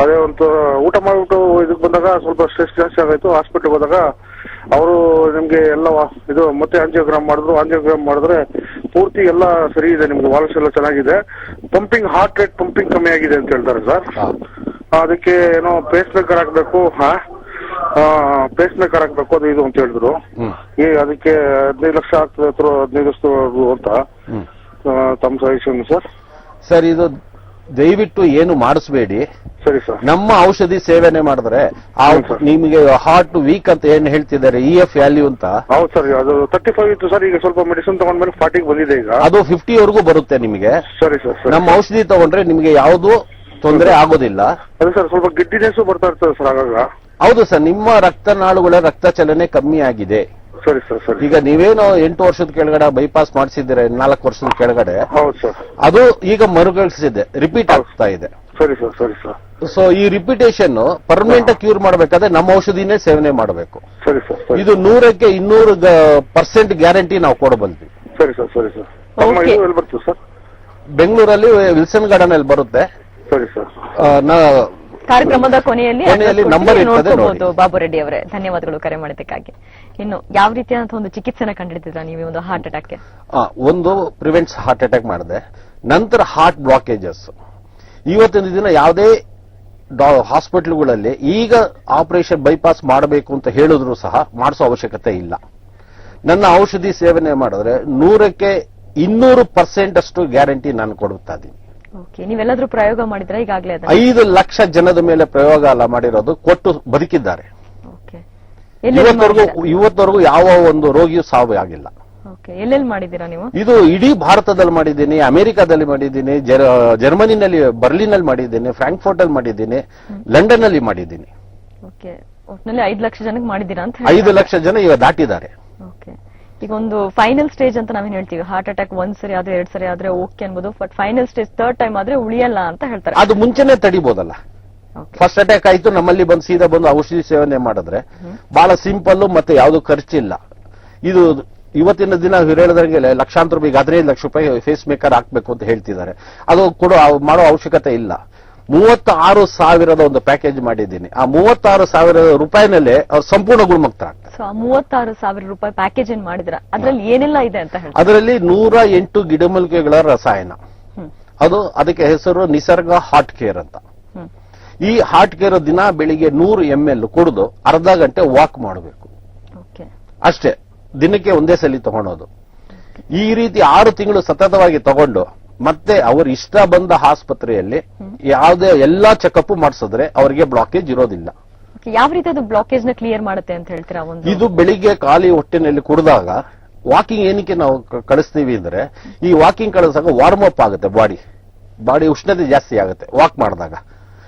ಅದೇ ಒಂದು ಊಟ ಮಾಡ್ಬಿಟ್ಟು ಇದಕ್ ಬಂದಾಗ ಸ್ವಲ್ಪ ಸ್ಟ್ರೆಸ್ ಜಾಸ್ತಿ ಆಗಾಯ್ತು. ಹಾಸ್ಪಿಟಲ್ಗೆ ಹೋದಾಗ ಅವರು ನಿಮ್ಗೆ ಎಲ್ಲ ಇದು ಮತ್ತೆ ಆಂಜಿಯೋಗ್ರಾಮ್ ಮಾಡಿದ್ರೆ ಪೂರ್ತಿ ಎಲ್ಲ ಸರಿ ಇದೆ, ನಿಮ್ಗೆ ವಾಲ್ಸ್ ಎಲ್ಲ ಚೆನ್ನಾಗಿದೆ, ಪಂಪಿಂಗ್ ಹಾರ್ಟ್ ರೇಟ್ ಪಂಪಿಂಗ್ ಕಮ್ಮಿ ಆಗಿದೆ ಅಂತ ಹೇಳ್ತಾರೆ ಸರ್. ಅದಕ್ಕೆ ಏನೋ ಪೇಸ್ ಮೇಕರ್ ಹಾಕ್ಬೇಕು, ಪೇಸ್ ಮೇಕರ್ ಹಾಕ್ಬೇಕು ಅದು ಇದು ಅಂತ ಹೇಳಿದ್ರು. ಅದಕ್ಕೆ 15 ಲಕ್ಷ ಆಗ್ತದೆ, 15 ಲಕ್ಷ ಅಂತ ತಮ್ಮ ಸಜೆಷನ್ ಸರ್. ಸರ್, ಇದು ದಯವಿಟ್ಟು ಏನು ಮಾಡಿಸ್ಬೇಡಿ. ಸರಿ ಸರ್. ನಮ್ಮ ಔಷಧಿ ಸೇವನೆ ಮಾಡಿದ್ರೆ ನಿಮಗೆ ಹಾರ್ಟ್ ವೀಕ್ ಅಂತ ಏನ್ ಹೇಳ್ತಿದ್ದಾರೆ, EF ವ್ಯಾಲ್ಯೂ ಅಂತ. ಹೌದು ಸರ್, ಅದು 35 ಇತ್ತು ಸರ್, ಈಗ ಸ್ವಲ್ಪ ಮೆಡಿಸಿನ್ ತಗೊಂಡ್ಮೇಲೆ 40 ಬಂದಿದೆ ಈಗ. ಅದು 50 ವರೆಗೂ ಬರುತ್ತೆ ನಿಮಗೆ. ಸರಿ ಸರ್. ನಮ್ಮ ಔಷಧಿ ತಗೊಂಡ್ರೆ ನಿಮಗೆ ಯಾವುದು ತೊಂದರೆ ಆಗೋದಿಲ್ಲ. ಅದೇ ಸರ್, ಸ್ವಲ್ಪ ಗಿಡ್ಡಿನೆಸ್ ಬರ್ತಾ ಇರ್ತದೆ ಸರ್ ಆಗಾಗ. ಹೌದು ಸರ್, ನಿಮ್ಮ ರಕ್ತನಾಳುಗಳ ರಕ್ತ ಚಲನೆ ಕಮ್ಮಿ ಆಗಿದೆ. ಸರಿ ಸರ್. ಸರಿ. ಈಗ ನೀವೇನು 8 ವರ್ಷದ ಕೆಳಗಡೆ ಬೈಪಾಸ್ ಮಾಡಿಸಿದ್ದೀರ, 4 ವರ್ಷದ ಕೆಳಗಡೆ. ಹೌದು ಸರ್. ಅದು ಈಗ ಮರುಕಳಿಸಿದೆ, ರಿಪೀಟ್ ಆಗ್ತಾ ಇದೆ. ಸರಿ ಸರ್. ಸರಿ ಸರ್. ಸೊ ಈ ರಿಪಿಟೇಷನ್ ಪರ್ಮನೆಂಟ್ ಕ್ಯೂರ್ ಮಾಡಬೇಕಾದ್ರೆ ನಮ್ಮ ಔಷಧಿನೇ ಸೇವನೆ ಮಾಡಬೇಕು. ಸರಿ ಸರ್. ಇದು 100ಕ್ಕೆ 200% ಗ್ಯಾರಂಟಿ ನಾವು ಕೊಡಬಲ್ವಿ. ಸರಿ ಸರ್. ಸರಿ ಸರ್. ಎಲ್ಲಿ ಬರ್ತದೆ ಸರ್? ಬೆಂಗಳೂರಲ್ಲಿ ವಿಲ್ಸನ್ ಗಾರ್ಡನ್ ಅಲ್ಲಿ ಬರುತ್ತೆ. ಸರಿ ಸರ್. ಕಾರ್ಯಕ್ರಮದ ಕೊನೆಯಲ್ಲಿ ನಂಬರ್ ನೋಡ್ಕೋಬಹುದು. ಬಾಬು ರೆಡ್ಡಿ ಅವರೇ, ಧನ್ಯವಾದಗಳು ಕರೆ ಮಾಡಿದ್ದಕ್ಕಾಗಿ. ಇನ್ನು ಯಾವ ರೀತಿಯಾದಂತಹ ಒಂದು ಚಿಕಿತ್ಸೆನ ಕಂಡಿಡ್ತೀರಾ ನೀವು ಒಂದು ಹಾರ್ಟ್ ಅಟ್ಯಾಕ್ಗೆ? ಒಂದು ಪ್ರಿವೆಂಟ್ಸ್ ಹಾರ್ಟ್ ಅಟ್ಯಾಕ್ ಮಾಡಿದೆ, ನಂತರ ಹಾರ್ಟ್ ಬ್ಲಾಕೇಜಸ್. ಇವತ್ತಿನ ದಿನ ಯಾವುದೇ ಹಾಸ್ಪಿಟಲ್ಗಳಲ್ಲಿ ಈಗ ಆಪರೇಷನ್ ಬೈಪಾಸ್ ಮಾಡಬೇಕು ಅಂತ ಹೇಳಿದ್ರು ಸಹ ಮಾಡಿಸೋ ಅವಶ್ಯಕತೆ ಇಲ್ಲ. ನನ್ನ ಔಷಧಿ ಸೇವನೆ ಮಾಡಿದ್ರೆ 100ಕ್ಕೆ 200% ಅಷ್ಟು ಗ್ಯಾರಂಟಿ ನಾನು ಕೊಡುತ್ತಾ ಇದ್ದೀನಿ. ನೀವೆಲ್ಲಾದ್ರೂ ಪ್ರಯೋಗ ಮಾಡಿದ್ರೆ ಈಗಾಗಲೇ 5 ಲಕ್ಷ ಜನದ ಮೇಲೆ ಪ್ರಯೋಗ ಎಲ್ಲ ಮಾಡಿರೋದು, ಕೊಟ್ಟು ಬದುಕಿದ್ದಾರೆ. ಇವತ್ತವರೆಗೂ ಯಾವ ಒಂದು ರೋಗಿಯೂ ಸಾವು ಆಗಿಲ್ಲ. ಎಲ್ಲೆಲ್ಲಿ ಮಾಡಿದ್ದೀರಾ ನೀವು? ಇದು ಇಡೀ ಭಾರತದಲ್ಲಿ ಮಾಡಿದ್ದೀನಿ, ಅಮೆರಿಕಾದಲ್ಲಿ ಮಾಡಿದ್ದೀನಿ, ಜರ್ಮನಿನಲ್ಲಿ ಬರ್ಲಿನಲ್ಲಿ ಮಾಡಿದ್ದೀನಿ, ಫ್ರಾಂಕ್ಫರ್ಟ್ ಅಲ್ಲಿ ಮಾಡಿದ್ದೀನಿ, ಲಂಡನ್ ಅಲ್ಲಿ ಮಾಡಿದ್ದೀನಿ. ಒಟ್ಟಿನಲ್ಲಿ 5 ಲಕ್ಷ ಜನಕ್ಕೆ ಮಾಡಿದ್ದೀರಾ ಅಂತ? 5 ಲಕ್ಷ ಜನ ಈಗ ದಾಟಿದ್ದಾರೆ. ಈಗ ಒಂದು ಫೈನಲ್ ಸ್ಟೇಜ್ ಅಂತ ನಾವೇನ್ ಹೇಳ್ತೀವಿ, ಹಾರ್ಟ್ ಅಟ್ಯಾಕ್ 1 ಸರಿ ಆದ್ರೆ 2 ಸರಿ ಆದ್ರೆ ಓಕೆ ಅನ್ಬೋದು, but final stage 3rd time ಆದ್ರೆ ಉಳಿಯಲ್ಲ ಅಂತ ಹೇಳ್ತಾರೆ. ಅದು ಮುಂಚೆನೆ ತಡಿಬಹುದಲ್ಲ. ಫಸ್ಟ್ ಅಟ್ಯಾಕ್ ಆಯ್ತು, ನಮ್ಮಲ್ಲಿ ಬಂದು ಸೀದಾ ಬಂದು ಔಷಧಿ ಸೇವನೆ ಮಾಡಿದ್ರೆ ಬಹಳ ಸಿಂಪಲ್ ಮತ್ತೆ ಯಾವ್ದು ಖರ್ಚಿಲ್ಲ. ಇದು ಇವತ್ತಿನ ದಿನ ಹೇಳಿದಂಗೆ ಲಕ್ಷಾಂತರ ರೂಪಾಯಿ, 15 ಲಕ್ಷ ರೂಪಾಯಿ ಫೇಸ್ ಮೇಕರ್ ಹಾಕ್ಬೇಕು ಅಂತ ಹೇಳ್ತಿದ್ದಾರೆ. ಅದು ಕೂಡ ಮಾಡೋ ಅವಶ್ಯಕತೆ ಇಲ್ಲ. 36,000ದ ಒಂದು ಪ್ಯಾಕೇಜ್ ಮಾಡಿದ್ದೀನಿ. ಆ 36,000 ರೂಪಾಯಿನಲ್ಲೇ ಅವ್ರು ಸಂಪೂರ್ಣ ಗುಣಮುಕ್ತರಾಗ್ತಾರೆ. 36,000 ರೂಪಾಯಿ ಪ್ಯಾಕೇಜ್ ಏನ್ ಮಾಡಿದ್ರ, ಅದ್ರಲ್ಲಿ ಏನೆಲ್ಲ ಇದೆ ಅಂತ ಹೇಳಿ? ಅದರಲ್ಲಿ 108 ಗಿಡಮೂಲಿಕೆಗಳ ರಸಾಯನ. ಅದಕ್ಕೆ ಹೆಸರು ನಿಸರ್ಗ ಹಾರ್ಟ್ ಕೇರ್ ಅಂತ. ಈ ಹಾರ್ಟ್ ಕೇರ್ ದಿನ ಬೆಳಿಗ್ಗೆ 100 ml ಕುಡಿದು ಅರ್ಧ ಗಂಟೆ ವಾಕ್ ಮಾಡಬೇಕು ಅಷ್ಟೇ. ದಿನಕ್ಕೆ ಒಂದೇ ಸಲ ತಗೊಳೋದು. ಈ ರೀತಿ 6 ತಿಂಗಳು ಸತತವಾಗಿ ತಗೊಂಡು ಮತ್ತೆ ಅವರು ಇಷ್ಟ ಬಂದ ಆಸ್ಪತ್ರೆಯಲ್ಲಿ ಯಾವುದೇ ಎಲ್ಲಾ ಚೆಕಪ್ ಮಾಡಿಸಿದ್ರೆ ಅವರಿಗೆ ಬ್ಲಾಕೇಜ್ ಇರೋದಿಲ್ಲ. ಯಾವ ರೀತಿ ಅದು ಬ್ಲಾಕೇಜ್ ನ ಕ್ಲಿಯರ್ ಮಾಡುತ್ತೆ ಅಂತ ಹೇಳ್ತೀರಾ? ಇದು ಬೆಳಿಗ್ಗೆ ಖಾಲಿ ಹೊಟ್ಟೆನಲ್ಲಿ ಕುಡಿದಾಗ ವಾಕಿಂಗ್ ಏನಕ್ಕೆ ನಾವು ಕಳಿಸ್ತೀವಿ ಅಂದ್ರೆ, ಈ ವಾಕಿಂಗ್ ಕಳಿಸಿದಾಗ ವಾರ್ಮ್ ಅಪ್ ಆಗುತ್ತೆ, ಬಾಡಿ ಉಷ್ಣತೆ ಜಾಸ್ತಿ ಆಗುತ್ತೆ ವಾಕ್ ಮಾಡಿದಾಗ.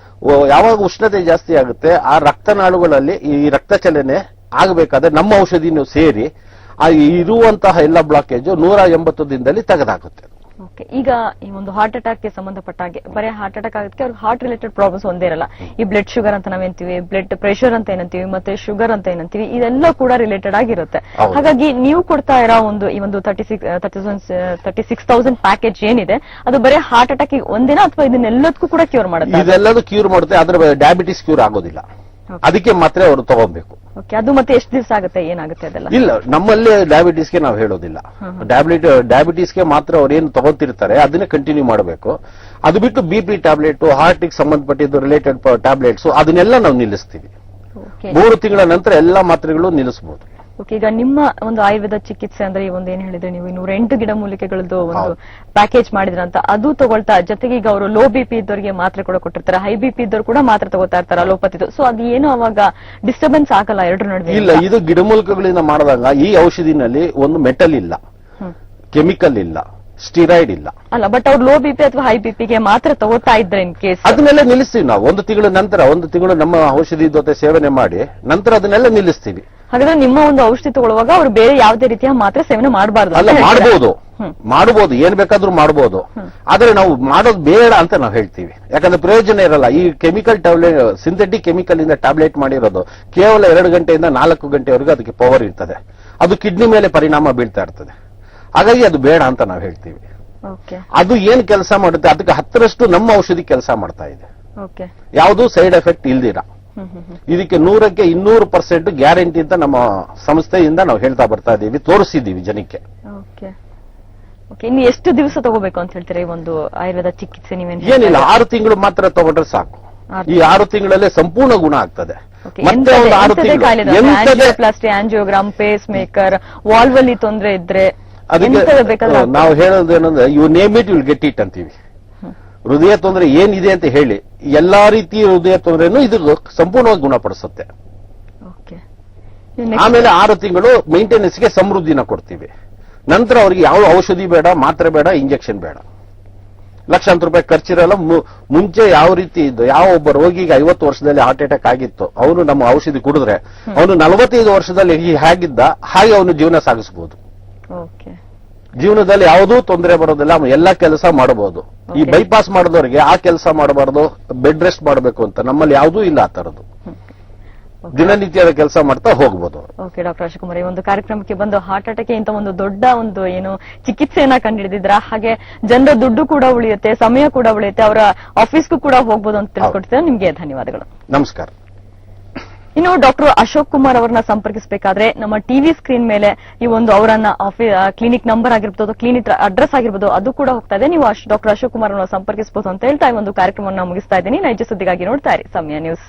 ಯಾವಾಗ ಉಷ್ಣತೆ ಜಾಸ್ತಿ ಆಗುತ್ತೆ, ಆ ರಕ್ತನಾಳುಗಳಲ್ಲಿ ಈ ರಕ್ತ ಚಲನೆ ಆಗಬೇಕಾದ್ರೆ ನಮ್ಮ ಔಷಧಿನೂ ಸೇರಿ ಆ ಇರುವಂತಹ ಎಲ್ಲ ಬ್ಲಾಕೇಜ್ 180 ದಿನದಲ್ಲಿ ತೆಗೆದಾಗುತ್ತೆ. ಈಗ ಈ ಒಂದು ಹಾರ್ಟ್ ಅಟ್ಯಾಕ್ ಗೆ ಸಂಬಂಧಪಟ್ಟ ಹಾಗೆ ಬರೀ ಹಾರ್ಟ್ ಅಟ್ಯಾಕ್ ಆಗೋದಕ್ಕೆ ಅವ್ರಿಗೆ ಹಾರ್ಟ್ ರಿಲೇಟೆಡ್ ಪ್ರಾಬ್ಲಮ್ಸ್ ಒಂದೇ ಇರಲ್ಲ. ಈ ಬ್ಲಡ್ ಶುಗರ್ ಅಂತ ನಾವೇಂತೀವಿ, ಬ್ಲಡ್ ಪ್ರೆಷರ್ ಅಂತ ಏನಂತೀವಿ, ಮತ್ತೆ ಶುಗರ್ ಅಂತ ಏನಂತೀವಿ, ಇದೆಲ್ಲ ಕೂಡ ರಿಲೇಟೆಡ್ ಆಗಿರುತ್ತೆ. ಹಾಗಾಗಿ ನೀವು ಕೊಡ್ತಾ ಇರೋ ಈ ಒಂದು 36,000 ಪ್ಯಾಕೇಜ್ ಏನಿದೆ, ಅದು ಬರೀ ಹಾರ್ಟ್ ಅಟ್ಯಾಕ್ ಒಂದಿನ ಅಥವಾ ಇದನ್ನೆಲ್ಲದಕ್ಕೂ ಕೂಡ ಕ್ಯೂರ್ ಮಾಡುತ್ತೆ? ಇದೆಲ್ಲದೂ ಕ್ಯೂರ್ ಮಾಡುತ್ತೆ, ಆದ್ರೆ ಡಯಾಬಿಟಿಸ್ ಕ್ಯೂರ್ ಆಗೋದಿಲ್ಲ. ಅದಕ್ಕೆ ಮಾತ್ರ ಅವರು ತಗೋಬೇಕು. ಅದು ಮತ್ತೆ ಎಷ್ಟು ದಿವಸ ಆಗುತ್ತೆ, ಏನಾಗುತ್ತೆ ಅದೆಲ್ಲ? ಇಲ್ಲ, ನಮ್ಮಲ್ಲಿ ಡಯಾಬಿಟಿಸ್ಗೆ ನಾವು ಹೇಳೋದಿಲ್ಲ. ಡಯಾಬಿಟಿಸ್ಗೆ ಮಾತ್ರ ಅವ್ರು ಏನು ತಗೋತಿರ್ತಾರೆ ಅದನ್ನೇ ಕಂಟಿನ್ಯೂ ಮಾಡಬೇಕು. ಅದು ಬಿಟ್ಟು BP ಟ್ಯಾಬ್ಲೆಟ್, ಹಾರ್ಟ್ಗೆ ಸಂಬಂಧಪಟ್ಟಿದ್ದು ರಿಲೇಟೆಡ್ ಟ್ಯಾಬ್ಲೆಟ್ಸ್ ಅದನ್ನೆಲ್ಲ ನಾವು ನಿಲ್ಲಿಸ್ತೀವಿ. 3 ತಿಂಗಳ ನಂತರ ಎಲ್ಲಾ ಮಾತ್ರೆಗಳು ನಿಲ್ಲಿಸಬಹುದು. ಈಗ ನಿಮ್ಮ ಒಂದು ಆಯುರ್ವೇದ ಚಿಕಿತ್ಸೆ ಅಂದ್ರೆ ಈ ಒಂದು ಏನ್ ಹೇಳಿದ್ರೆ ನೀವು 108 ಗಿಡಮೂಲಿಕೆಗಳದ್ದು ಒಂದು ಪ್ಯಾಕೇಜ್ ಮಾಡಿದ್ರ ಅಂತ, ಅದು ತಗೊಳ್ತಾ ಜೊತೆಗೆ ಈಗ ಅವರು ಲೋ BP ಇದ್ದವರಿಗೆ ಮಾತ್ರೆ ಕೂಡ ಕೊಟ್ಟಿರ್ತಾರೆ, ಹೈ BP ಇದ್ದವರು ಕೂಡ ಮಾತ್ರೆ ತಗೋತಾ ಇರ್ತಾರೆ ಅಲೋಪತಿದು. ಸೊ ಅದು ಏನು ಅವಾಗ ಡಿಸ್ಟರ್ಬೆನ್ಸ್ ಆಗಲ್ಲ ಎರಡರ ನಡುವೆ? ಇಲ್ಲ, ಇದು ಗಿಡಮೂಲಿಕೆಗಳಿಂದ ಮಾಡಿದಾಗ ಈ ಔಷಧಿನಲ್ಲಿ ಒಂದು ಮೆಟಲ್ ಇಲ್ಲ, ಕೆಮಿಕಲ್ ಇಲ್ಲ, ಸ್ಟಿರಾಯ್ಡ್ ಇಲ್ಲ. ಅಲ್ಲ, ಬಟ್ ಅವ್ರು ಲೋ BP ಅಥವಾ ಹೈ BP ಗೆ ಮಾತ್ರ ತಗೋತಾ ಇದ್ರೆ ಇನ್ ಕೇಸ್ ಅದನ್ನೆಲ್ಲ ನಿಲ್ಲಿಸ್ತೀವಿ ನಾವು. 1 ತಿಂಗಳ ನಂತರ 1 ತಿಂಗಳು ನಮ್ಮ ಔಷಧಿ ಜೊತೆ ಸೇವನೆ ಮಾಡಿ ನಂತರ ಅದನ್ನೆಲ್ಲ ನಿಲ್ಲಿಸ್ತೀವಿ. ಹಾಗಾದ್ರೆ ನಿಮ್ಮ ಒಂದು ಔಷಧಿ ತಗೊಳ್ಳುವಾಗ ಅವ್ರು ಬೇರೆ ಯಾವುದೇ ರೀತಿಯ ಮಾತ್ರೆ ಸೇವನೆ ಮಾಡಬಾರ್ದು? ಅಲ್ಲ, ಮಾಡಬಹುದು, ಏನ್ ಬೇಕಾದ್ರೂ ಮಾಡಬಹುದು. ಆದ್ರೆ ನಾವು ಮಾಡೋದು ಬೇಡ ಅಂತ ನಾವು ಹೇಳ್ತೀವಿ. ಯಾಕಂದ್ರೆ ಪ್ರಯೋಜನ ಇರಲ್ಲ. ಈ ಕೆಮಿಕಲ್ ಟ್ಯಾಬ್ಲೆಟ್, ಸಿಂಥೆಟಿಕ್ ಕೆಮಿಕಲ್ ಇಂದ ಟ್ಯಾಬ್ಲೆಟ್ ಮಾಡಿರೋದು ಕೇವಲ 2 ಗಂಟೆಯಿಂದ 4 ಗಂಟೆವರೆಗೂ ಅದಕ್ಕೆ ಪವರ್ ಇರ್ತದೆ. ಅದು ಕಿಡ್ನಿ ಮೇಲೆ ಪರಿಣಾಮ ಬೀಳ್ತಾ ಇರ್ತದೆ. ಹಾಗಾಗಿ ಅದು ಬೇಡ ಅಂತ ನಾವು ಹೇಳ್ತೀವಿ. ಅದು ಏನ್ ಕೆಲಸ ಮಾಡುತ್ತೆ ಅದಕ್ಕೆ 10ರಷ್ಟು ನಮ್ಮ ಔಷಧಿ ಕೆಲಸ ಮಾಡ್ತಾ ಇದೆ. ಓಕೆ. ಯಾವುದೂ ಸೈಡ್ ಎಫೆಕ್ಟ್ ಇಲ್ದಿರ. ಇದಕ್ಕೆ 100ಕ್ಕೆ 200% ಗ್ಯಾರಂಟಿ ಅಂತ ನಮ್ಮ ಸಂಸ್ಥೆಯಿಂದ ನಾವು ಹೇಳ್ತಾ ಬರ್ತಾ ಇದ್ದೀವಿ, ತೋರಿಸಿದ್ದೀವಿ ಜನಕ್ಕೆ. Okay okay. ಇನ್ನು ಎಷ್ಟು ದಿವಸ ತಗೋಬೇಕು ಅಂತ ಹೇಳ್ತೀರಾ ಈ ಒಂದು ಆಯುರ್ವೇದ ಚಿಕಿತ್ಸೆ? ಏನಿಲ್ಲ, 6 ತಿಂಗಳು ಮಾತ್ರ ತಗೊಂಡ್ರೆ ಸಾಕು. ಈ 6 ತಿಂಗಳಲ್ಲಿ ಸಂಪೂರ್ಣ ಗುಣ ಆಗ್ತದೆ. ಮತ್ತೆ ಒಂದು 6 ತಿಂಗಳು ಆಂಜಿಯೋಪ್ಲಾಸ್ಟಿ, ಆಂಜಿಯೋಗ್ರಾಮ್, ಪೇಸ್ ಮೇಕರ್, ವಾಲ್ವ್ ಅಲ್ಲಿ ತೊಂದರೆ ಇದ್ರೆ ಅದಕ್ಕೆ ನಾವು ಹೇಳೋದೇನಂದ್ರೆ you name it will get it ಅಂತೀವಿ. ಹೃದಯ ತೊಂದರೆ ಏನಿದೆ ಅಂತ ಹೇಳಿ ಎಲ್ಲಾ ರೀತಿಯ ಹೃದಯ ತೊಂದರೆನೂ ಇದು ಸಂಪೂರ್ಣವಾಗಿ ಗುಣಪಡಿಸುತ್ತೆ. ಆಮೇಲೆ 6 ತಿಂಗಳು ಮೇಂಟೆನೆನ್ಸ್ಗೆ ಸಮೃದ್ಧಿನ ಕೊಡ್ತೀವಿ. ನಂತರ ಅವರಿಗೆ ಯಾವ ಔಷಧಿ ಬೇಡ, ಮಾತ್ರೆ ಬೇಡ, ಇಂಜೆಕ್ಷನ್ ಬೇಡ, ಲಕ್ಷಾಂತರ ರೂಪಾಯಿ ಖರ್ಚಿರಲ್ಲ. ಮುಂಚೆ ಯಾವ ರೀತಿ ಇದ್ದು, ಯಾವ ಒಬ್ಬ ರೋಗಿಗೆ 50 ವರ್ಷದಲ್ಲಿ ಹಾರ್ಟ್ ಅಟ್ಯಾಕ್ ಆಗಿತ್ತು, ಅವನು ನಮ್ಮ ಔಷಧಿ ಕುಡಿದ್ರೆ ಅವನು 45 ವರ್ಷದಲ್ಲಿ ಹೇಗಿದ್ದ ಹಾಗೆ ಅವನು ಜೀವನ ಸಾಗಿಸಬಹುದು. ಜೀವನದಲ್ಲಿ ಯಾವುದೂ ತೊಂದರೆ ಬರೋದಿಲ್ಲ, ಎಲ್ಲ ಕೆಲಸ ಮಾಡಬಹುದು. ಈ ಬೈಪಾಸ್ ಮಾಡಿದವರಿಗೆ ಆ ಕೆಲಸ ಮಾಡಬಾರ್ದು, ಬೆಡ್ ರೆಸ್ಟ್ ಮಾಡಬೇಕು ಅಂತ ನಮ್ಮಲ್ಲಿ ಯಾವುದೂ ಇಲ್ಲ ಆ ತರದ್ದು. ದಿನನಿತ್ಯದ ಕೆಲಸ ಮಾಡ್ತಾ ಹೋಗ್ಬೋದು. ಓಕೆ ಡಾಕ್ಟರ್ ಅಶೋಕುಮಾರ್, ಈ ಒಂದು ಕಾರ್ಯಕ್ರಮಕ್ಕೆ ಬಂದು ಹಾರ್ಟ್ ಅಟ್ಯಾಕ್ ಇಂತ ಒಂದು ದೊಡ್ಡ ಒಂದು ಏನು ಚಿಕಿತ್ಸೆಯನ್ನ ಕಂಡುಹಿಡಿದಿದ್ರ, ಹಾಗೆ ಜನರ ದುಡ್ಡು ಕೂಡ ಉಳಿಯುತ್ತೆ, ಸಮಯ ಕೂಡ ಉಳಿಯುತ್ತೆ, ಅವರ ಆಫೀಸ್ಗೂ ಕೂಡ ಹೋಗ್ಬೋದು ಅಂತ ತಿಳ್ಕೊಡ್ತೀರಾ. ನಿಮ್ಗೆ ಧನ್ಯವಾದಗಳು. ನಮಸ್ಕಾರ. ಇನ್ನು ಡಾಕ್ಟರ್ ಅಶೋಕ್ ಕುಮಾರ್ ಅವರನ್ನ ಸಂಪರ್ಕಿಸಬೇಕಾದ್ರೆ ನಮ್ಮ ಟಿವಿ ಸ್ಕ್ರೀನ್ ಮೇಲೆ ಈ ಒಂದು ಅವರನ್ನ ಕ್ಲಿನಿಕ್ ನಂಬರ್ ಆಗಿರ್ಬೋದು, ಕ್ಲಿನಿಕ್ ಅಡ್ರೆಸ್ ಆಗಿರ್ಬೋದು, ಅದು ಕೂಡ ಹೋಗ್ತಾ ಇದೆ. ನೀವು ಡಾಕ್ಟರ್ ಅಶೋಕ್ ಕುಮಾರ್ ಅವರನ್ನ ಸಂಪರ್ಕಿಸಬಹುದು ಅಂತ ಹೇಳ್ತಾ ಈ ಒಂದು ಕಾರ್ಯಕ್ರಮವನ್ನು ಮುಗಿಸ್ತಾ ಇದ್ದೀನಿ. ನೈಜ ಸುದ್ದಿಗಾಗಿ ನೋಡ್ತಾ ಇರಿ ಸಮಯ ನ್ಯೂಸ್.